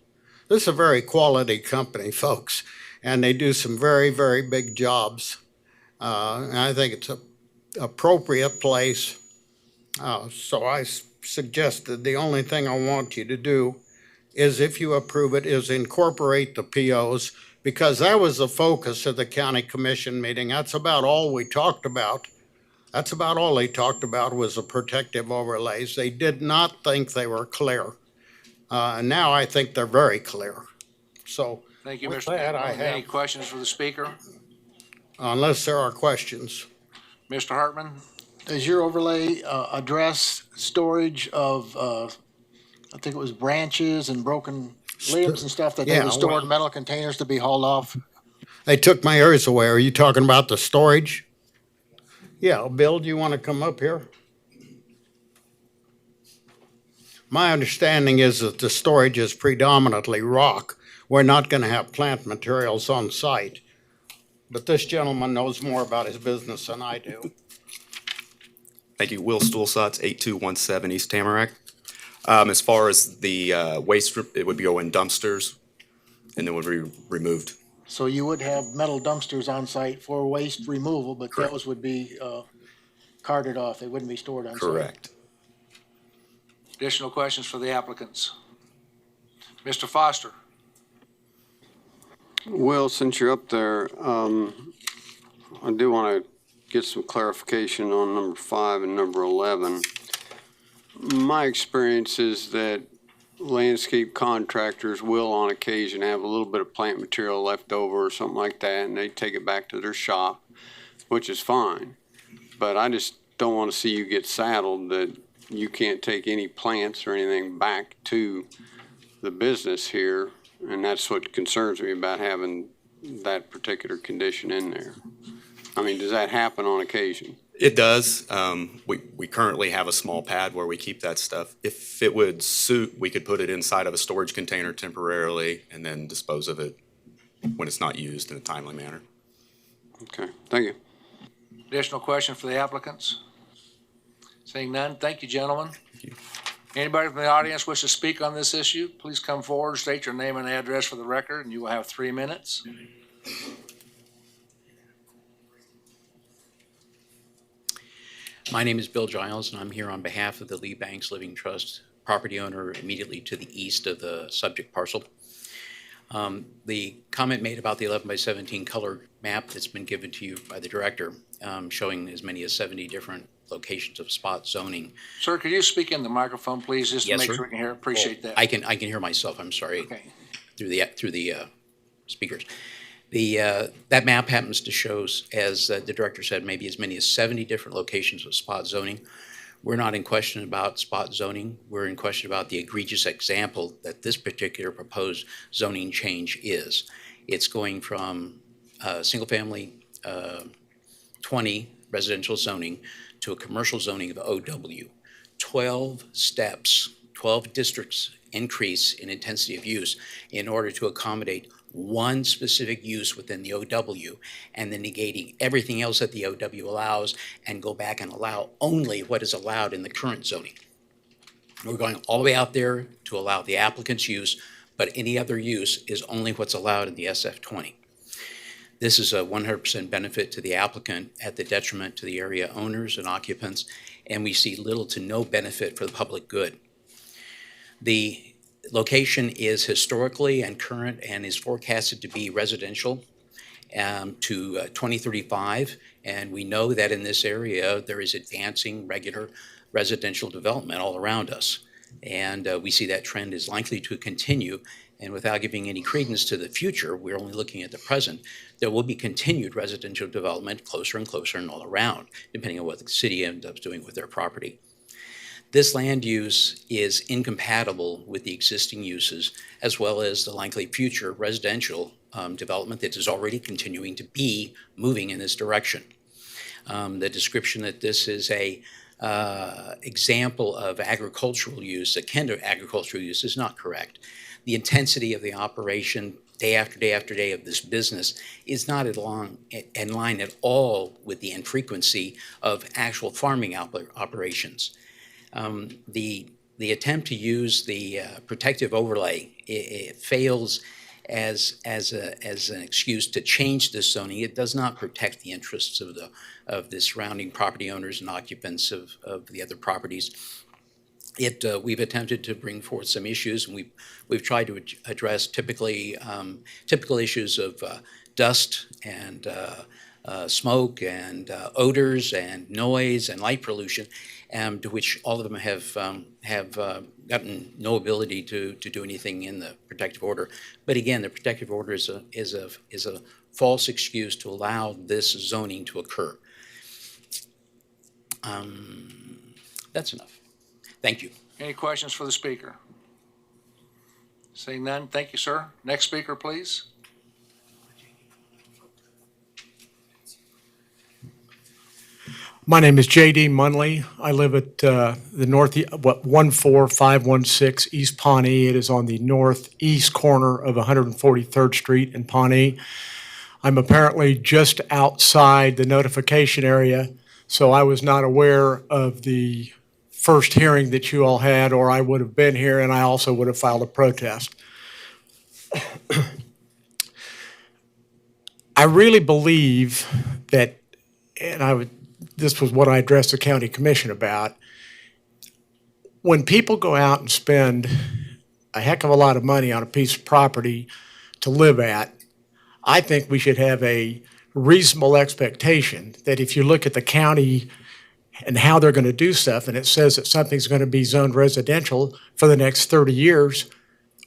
This is a very quality company, folks, and they do some very, very big jobs. And I think it's an appropriate place. So I suggested the only thing I want you to do is, if you approve it, is incorporate the POs, because that was the focus of the county commission meeting. That's about all we talked about. That's about all they talked about was the protective overlays. They did not think they were clear. And now I think they're very clear. So Thank you, with Mr. that, I Any have, questions for the speaker? unless there are questions. Mr. Hartman? Does your overlay address storage of, I think it was branches and broken limbs and stuff that they Yeah, would store well- in metal containers to be hauled off? They took my ears away. Are you talking about the storage? Yeah, Bill, do you want to come up here? My understanding is that the storage is predominantly rock. We're not going to have plant materials on site. But this gentleman knows more about his business than I do. Thank you. Will Stulsatz, 8217 East Tamarack. As far as the waste, it would go in dumpsters and then would be removed. So you would have metal dumpsters on site for waste removal, but Correct. those would be carted off. They wouldn't be stored on site. Correct. Additional questions for the applicants? Mr. Foster? Will, since you're up there, I do want to get some clarification on number 5 and number 11. My experience is that landscape contractors will on occasion have a little bit of plant material left over or something like that, and they take it back to their shop, which is fine. But I just don't want to see you get saddled that you can't take any plants or anything back to the business here, and that's what concerns me about having that particular condition in there. I mean, does that happen on occasion? It does. We currently have a small pad where we keep that stuff. If it would suit, we could put it inside of a storage container temporarily and then dispose of it when it's not used in a timely manner. Okay, thank you. Additional question for the applicants? Seeing none, thank you, gentlemen. Anybody from the audience wish to speak on this issue, please come forward, state your name and address for the record, and you will have 3 minutes. My name is Bill Giles, and I'm here on behalf of the Lee Banks Living Trust, property owner immediately to the east of the subject parcel. The comment made about the 11 by 17 color map that's been given to you by the director, showing as many as 70 different locations of spot zoning. Sir, could you speak in the microphone, please, just to Yes, make sir. sure we can hear? Appreciate that. I can hear myself, I'm sorry. Okay. Through the speakers. That map happens to show, as the director said, maybe as many as 70 different locations of spot zoning. We're not in question about spot zoning. We're in question about the egregious example that this particular proposed zoning change is. It's going from single-family 20 residential zoning to a commercial zoning of OW. 12 steps, 12 districts increase in intensity of use in order to accommodate one specific use within the OW, and then negating everything else that the OW allows and go back and allow only what is allowed in the current zoning. We're going all the way out there to allow the applicant's use, but any other use is only what's allowed in the SF20. This is a 100% benefit to the applicant at the detriment to the area owners and occupants, and we see little to no benefit for the public good. The location is historically and current and is forecasted to be residential to 2035, and we know that in this area there is advancing regular residential development all around us, and we see that trend is likely to continue and without giving any credence to the future, we're only looking at the present, there will be continued residential development closer and closer and all around, depending on what the city ends up doing with their property. This land use is incompatible with the existing uses as well as the likely future residential development that is already continuing to be moving in this direction. The description that this is a example of agricultural use, akin to agricultural use, is not correct. The intensity of the operation day after day after day of this business is not in line at all with the infrequency of actual farming operations. The attempt to use the protective overlay it fails as an excuse to change this zoning. It does not protect the interests of the surrounding property owners and occupants of the other properties. We've attempted to bring forth some issues, and we've tried to address typical issues of dust and smoke and odors and noise and light pollution, to which all of them have gotten no ability to do anything in the protective order. But again, the protective order is a false excuse to allow this zoning to occur. That's enough. Thank you. Any questions for the speaker? Seeing none, thank you, sir. Next speaker, please. My name is J.D. Munley. I live at the 14516 East Pawnee. It is on the northeast corner of 143rd Street in Pawnee. I'm apparently just outside the notification area, so I was not aware of the first hearing that you all had, or I would have been here, and I also would have filed a protest. I really believe that, and this was what I addressed the county commission about, when people go out and spend a heck of a lot of money on a piece of property to live at, I think we should have a reasonable expectation that if you look at the county and how they're going to do stuff, and it says that something's going to be zoned residential for the next 30 years,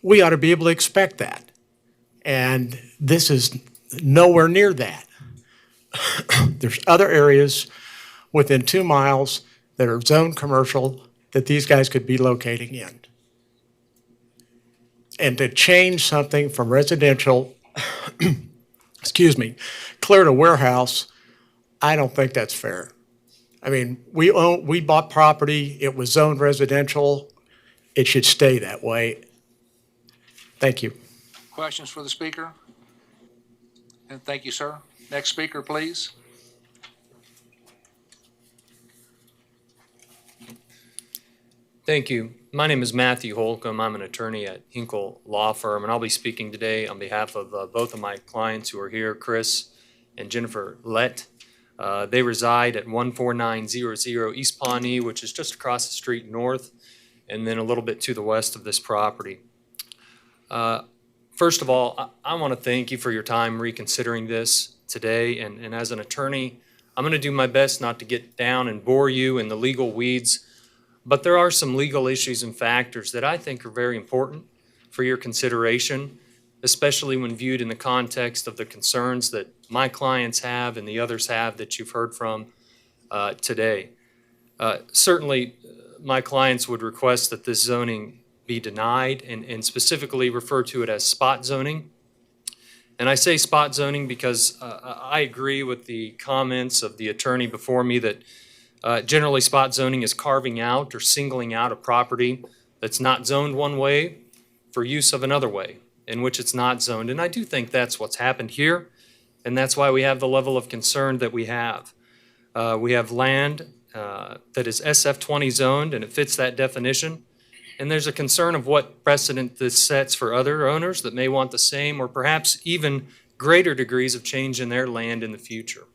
we ought to be able to expect that. And this is nowhere near that. There's other areas within 2 miles that are zoned commercial that these guys could be locating in. And to change something from residential, clear to warehouse, I don't think that's fair. I mean, we bought property, it was zoned residential, it should stay that way. Thank you. Questions for the speaker? And thank you, sir. Next speaker, please. Thank you. My name is Matthew Holcomb. I'm an attorney at Hinkle Law Firm, and I'll be speaking today on behalf of both of my clients who are here, Chris and Jennifer Lett. They reside at 14900 East Pawnee, which is just across the street north, and then a little bit to the west of this property. First of all, I want to thank you for your time reconsidering this today, and as an attorney, I'm going to do my best not to get down and bore you in the legal weeds, but there are some legal issues and factors that I think are very important for your consideration, especially when viewed in the context of the concerns that my clients have and the others have that you've heard from today. Certainly, my clients would request that this zoning be denied and specifically refer to it as spot zoning. And I say spot zoning because I agree with the comments of the attorney before me that generally spot zoning is carving out or singling out a property that's not zoned one way for use of another way in which it's not zoned. And I do think that's what's happened here, and that's why we have the level of concern that we have. We have land that is SF20 zoned, and it fits that definition. And there's a concern of what precedent this sets for other owners that may want the same or perhaps even greater degrees of change in their land in the future.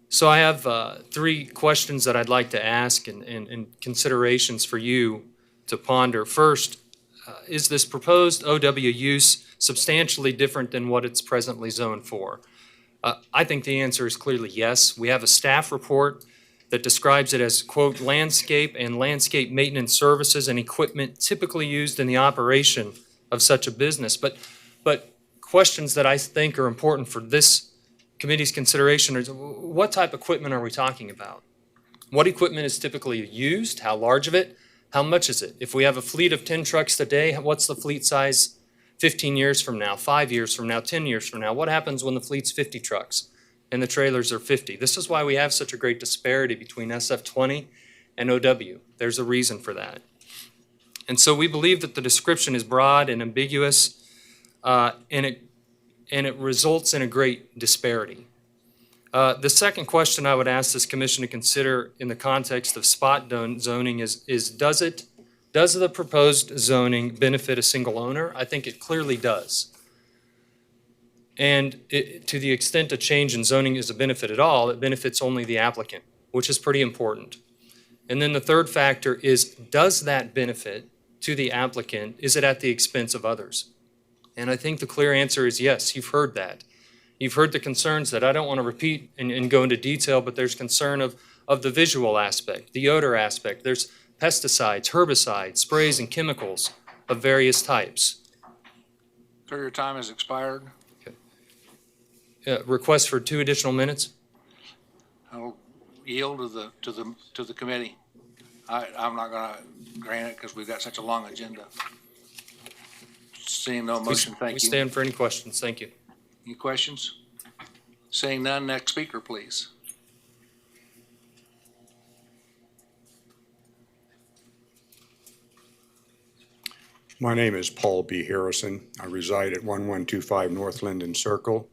So I have 3 questions that I'd like to ask and considerations for you to ponder. First, is this proposed OW use substantially different than what it's presently zoned for? I think the answer is clearly yes. We have a staff report that describes it as, quote, landscape and landscape maintenance services and equipment typically used in the operation of such a business. But questions that I think are important for this committee's consideration is what type of equipment are we talking about? What equipment is typically used? How large of it? How much is it? If we have a fleet of 10 trucks today, what's the fleet size 15 years from now, 5 years from now, 10 years from now? What happens when the fleet's 50 trucks and the trailers are 50? This is why we have such a great disparity between SF20 and OW. There's a reason for that. And so we believe that the description is broad and ambiguous, and it results in a great disparity. The second question I would ask this commission to consider in the context of spot zoning is does the proposed zoning benefit a single owner? I think it clearly does. And to the extent a change in zoning is a benefit at all, it benefits only the applicant, which is pretty important. And then the third factor is, does that benefit to the applicant, is it at the expense of others? And I think the clear answer is yes. You've heard that. You've heard the concerns that I don't want to repeat and go into detail, but there's concern of the visual aspect, the odor aspect. There's pesticides, herbicides, sprays, and chemicals of various types. Sir, your time has expired. Request for 2 additional minutes. I'll yield to the committee. I'm not going to grant it because we've got such a long agenda. Seeing no motion, thank you. We stand for any questions. Thank you. Any questions? Seeing none, next speaker, please. My name is Paul B. Harrison. I reside at 1125 North Linden Circle.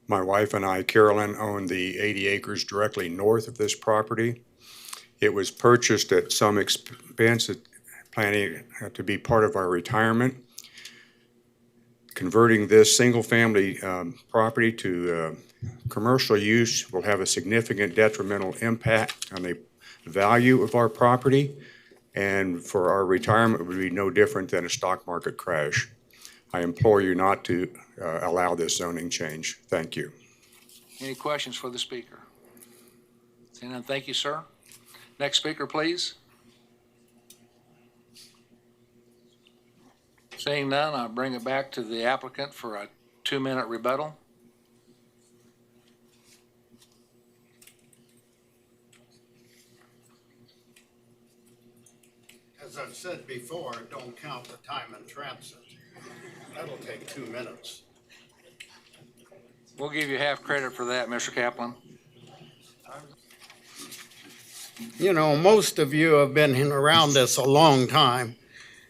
My wife and I, Carolyn, own the 80 acres directly north of this property. It was purchased at some expense, planning to be part of our retirement. Converting this single-family property to commercial use will have a significant detrimental impact on the value of our property, and for our retirement it would be no different than a stock market crash. I implore you not to allow this zoning change. Thank you. Any questions for the speaker? Seeing none, thank you, sir. Next speaker, please. Seeing none, I'll bring it back to the applicant for a 2-minute rebuttal. As I've said before, don't count the time in transit. That'll take 2 minutes. We'll give you half credit for that, Mr. Kaplan. You know, most of you have been around this a long time,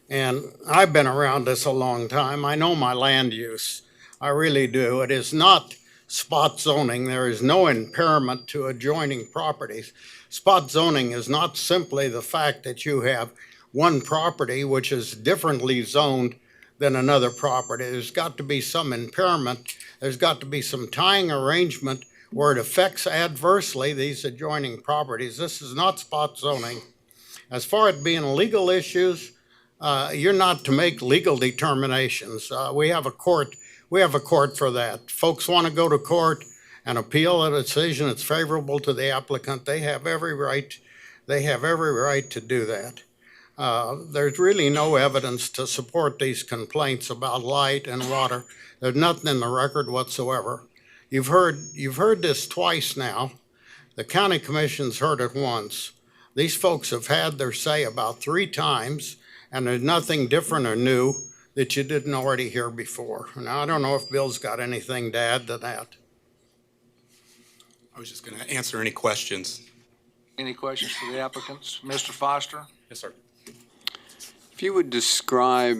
and I've been around this a long time. I know my land use. I really do. It is not spot zoning. There is no impairment to adjoining properties. Spot zoning is not simply the fact that you have one property which is differently zoned than another property. There's got to be some impairment. There's got to be some tying arrangement where it affects adversely these adjoining properties. This is not spot zoning. As far as being legal issues, you're not to make legal determinations. We have a court for that. Folks want to go to court and appeal a decision that's favorable to the applicant. They have every right to do that. There's really no evidence to support these complaints about light and water. There's nothing in the record whatsoever. You've heard this twice now. The county commission's heard it once. These folks have had their say about 3 times, and there's nothing different or new that you didn't already hear before. Now, I don't know if Bill's got anything to add to that. I was just going to answer any questions. Any questions for the applicants? Mr. Foster? Yes, sir. If you would describe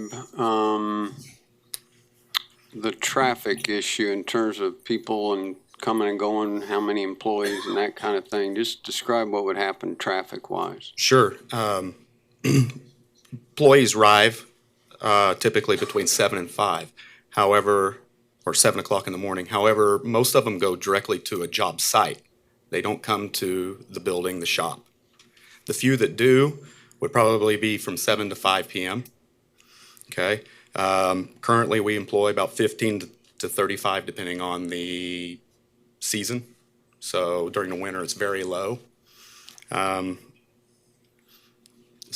the traffic issue in terms of people and coming and going, how many employees and that kind of thing, just describe what would happen traffic-wise. Sure. Employees arrive typically between 7 and 5. However, or 7 o'clock in the morning. However, most of them go directly to a job site. They don't come to the building, the shop. The few that do would probably be from 7 to 5 p.m. Okay. Currently, we employ about 15 to 35, depending on the season. So during the winter, it's very low.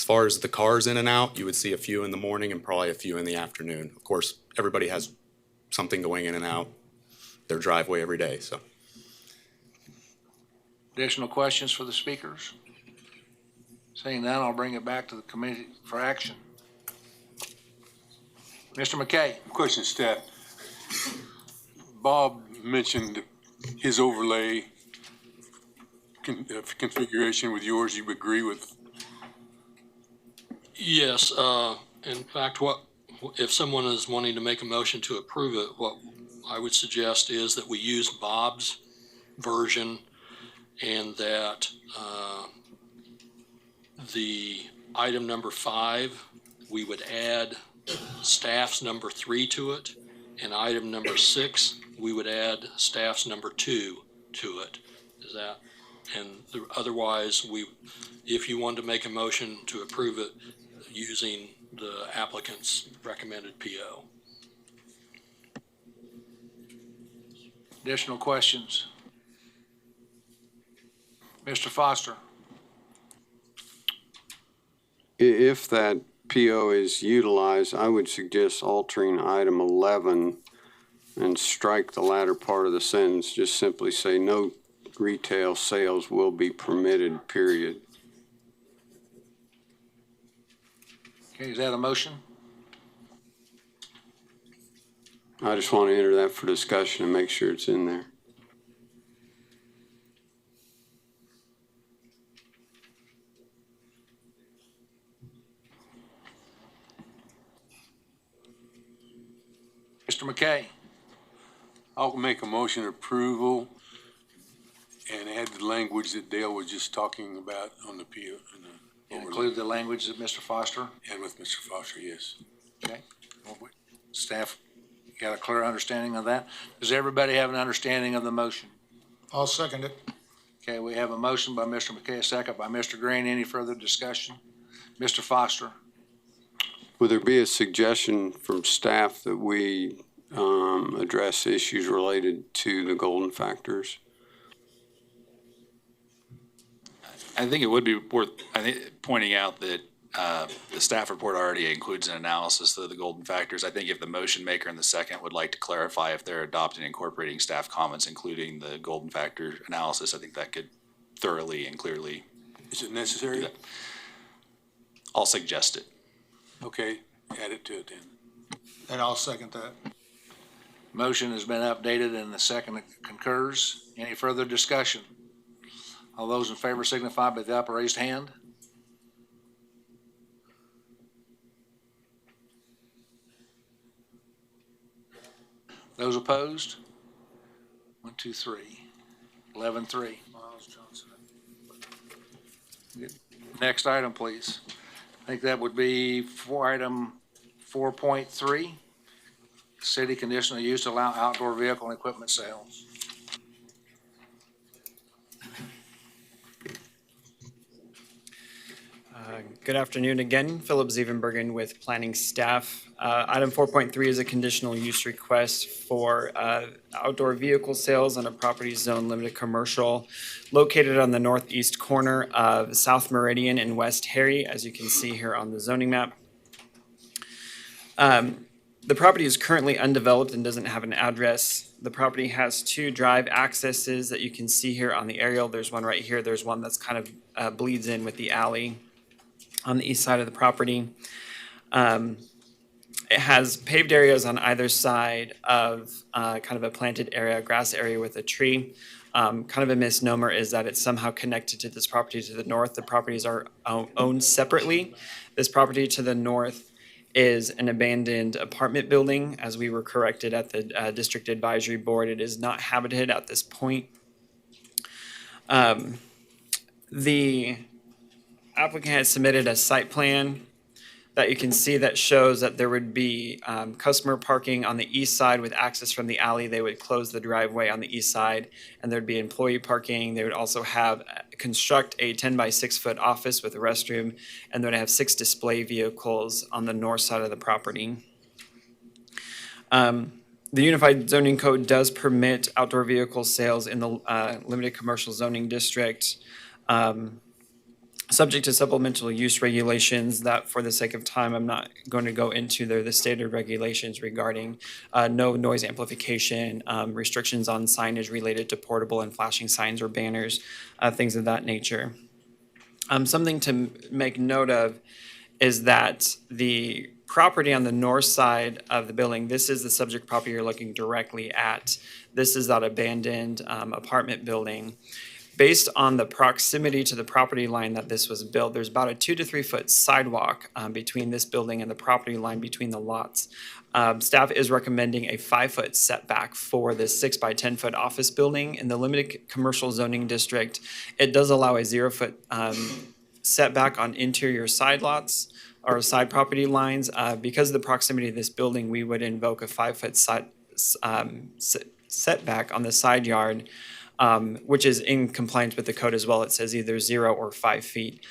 As far as the cars in and out, you would see a few in the morning and probably a few in the afternoon. Of course, everybody has something going in and out their driveway every day, so. Additional questions for the speakers? Seeing none, I'll bring it back to the committee for action. Mr. McKay. Question, staff. Bob mentioned his overlay configuration with yours. You agree with? Yes, in fact, if someone is wanting to make a motion to approve it, what I would suggest is that we use Bob's version and that the item number 5, we would add staff's number 3 to it, and item number 6, we would add staff's number 2 to it. Is that? And otherwise, if you want to make a motion to approve it using the applicant's recommended PO. Additional questions? Mr. Foster. If that PO is utilized, I would suggest altering item 11 and strike the latter part of the sentence. Just simply say no retail sales will be permitted, period. Okay, is that a motion? I just want to enter that for discussion and make sure it's in there. Mr. McKay. I'll make a motion approval and add the language that Dale was just talking about on the PO. And include the language that Mr. Foster? And with Mr. Foster, yes. Okay. Staff, got a clear understanding of that? Does everybody have an understanding of the motion? I'll second it. Okay, we have a motion by Mr. McKay, a second by Mr. Green. Any further discussion? Mr. Foster. Would there be a suggestion from staff that we address issues related to the golden factors? I think it would be worth pointing out that the staff report already includes an analysis of the golden factors. I think if the motion maker and the second would like to clarify if they're adopting incorporating staff comments, including the golden factor analysis, I think that could thoroughly and clearly. Is it necessary? I'll suggest it. Okay, add it to it then. And I'll second that. Motion has been updated and the second concurs. Any further discussion? All those in favor signify by the up raised hand. Those opposed? 1, 2, 3. 11-3. Miles Johnson. Next item, please. I think that would be for item 4.3. City conditional use to allow outdoor vehicle and equipment sales. Good afternoon again. Philip Zievenbergen with planning staff. Item 4.3 is a conditional use request for outdoor vehicle sales on a property zone limited commercial located on the northeast corner of South Meridian and West Harry, as you can see here on the zoning map. The property is currently undeveloped and doesn't have an address. The property has 2 drive accesses that you can see here on the aerial. There's one right here. There's one that's kind of bleeds in with the alley on the east side of the property. It has paved areas on either side of kind of a planted area, grass area with a tree. Kind of a misnomer is that it's somehow connected to this property to the north. The properties are owned separately. This property to the north is an abandoned apartment building. As we were corrected at the district advisory board, it is not habited at this point. The applicant has submitted a site plan that you can see that shows that there would be customer parking on the east side with access from the alley. They would close the driveway on the east side, and there'd be employee parking. They would also construct a 10 by 6 foot office with a restroom, and they'd have 6 display vehicles on the north side of the property. The Unified Zoning Code does permit outdoor vehicle sales in the limited commercial zoning district. subject to supplemental use regulations that, for the sake of time, I'm not going to go into. They're the standard regulations regarding no noise amplification, restrictions on signage related to portable and flashing signs or banners, things of that nature. Something to make note of is that the property on the north side of the building, this is the subject property you're looking directly at. This is that abandoned apartment building. Based on the proximity to the property line that this was built, there's about a 2 to 3 foot sidewalk between this building and the property line between the lots. Staff is recommending a 5 foot setback for this 6 by 10 foot office building in the limited commercial zoning district. It does allow a 0 foot setback on interior side lots or side property lines. Because of the proximity of this building, we would invoke a 5 foot setback on the side yard, which is in compliance with the code as well. It says either 0 or 5 feet,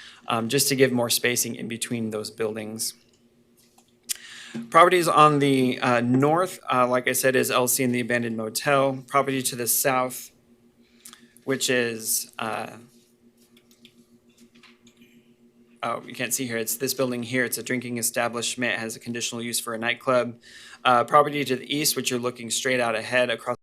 just to give more spacing in between those buildings. Properties on the north, like I said, is LC and the abandoned motel. Property to the south, which is, oh, you can't see here, it's this building here. It's a drinking establishment, has a conditional use for a nightclub. Property to the east, which you're looking straight out ahead across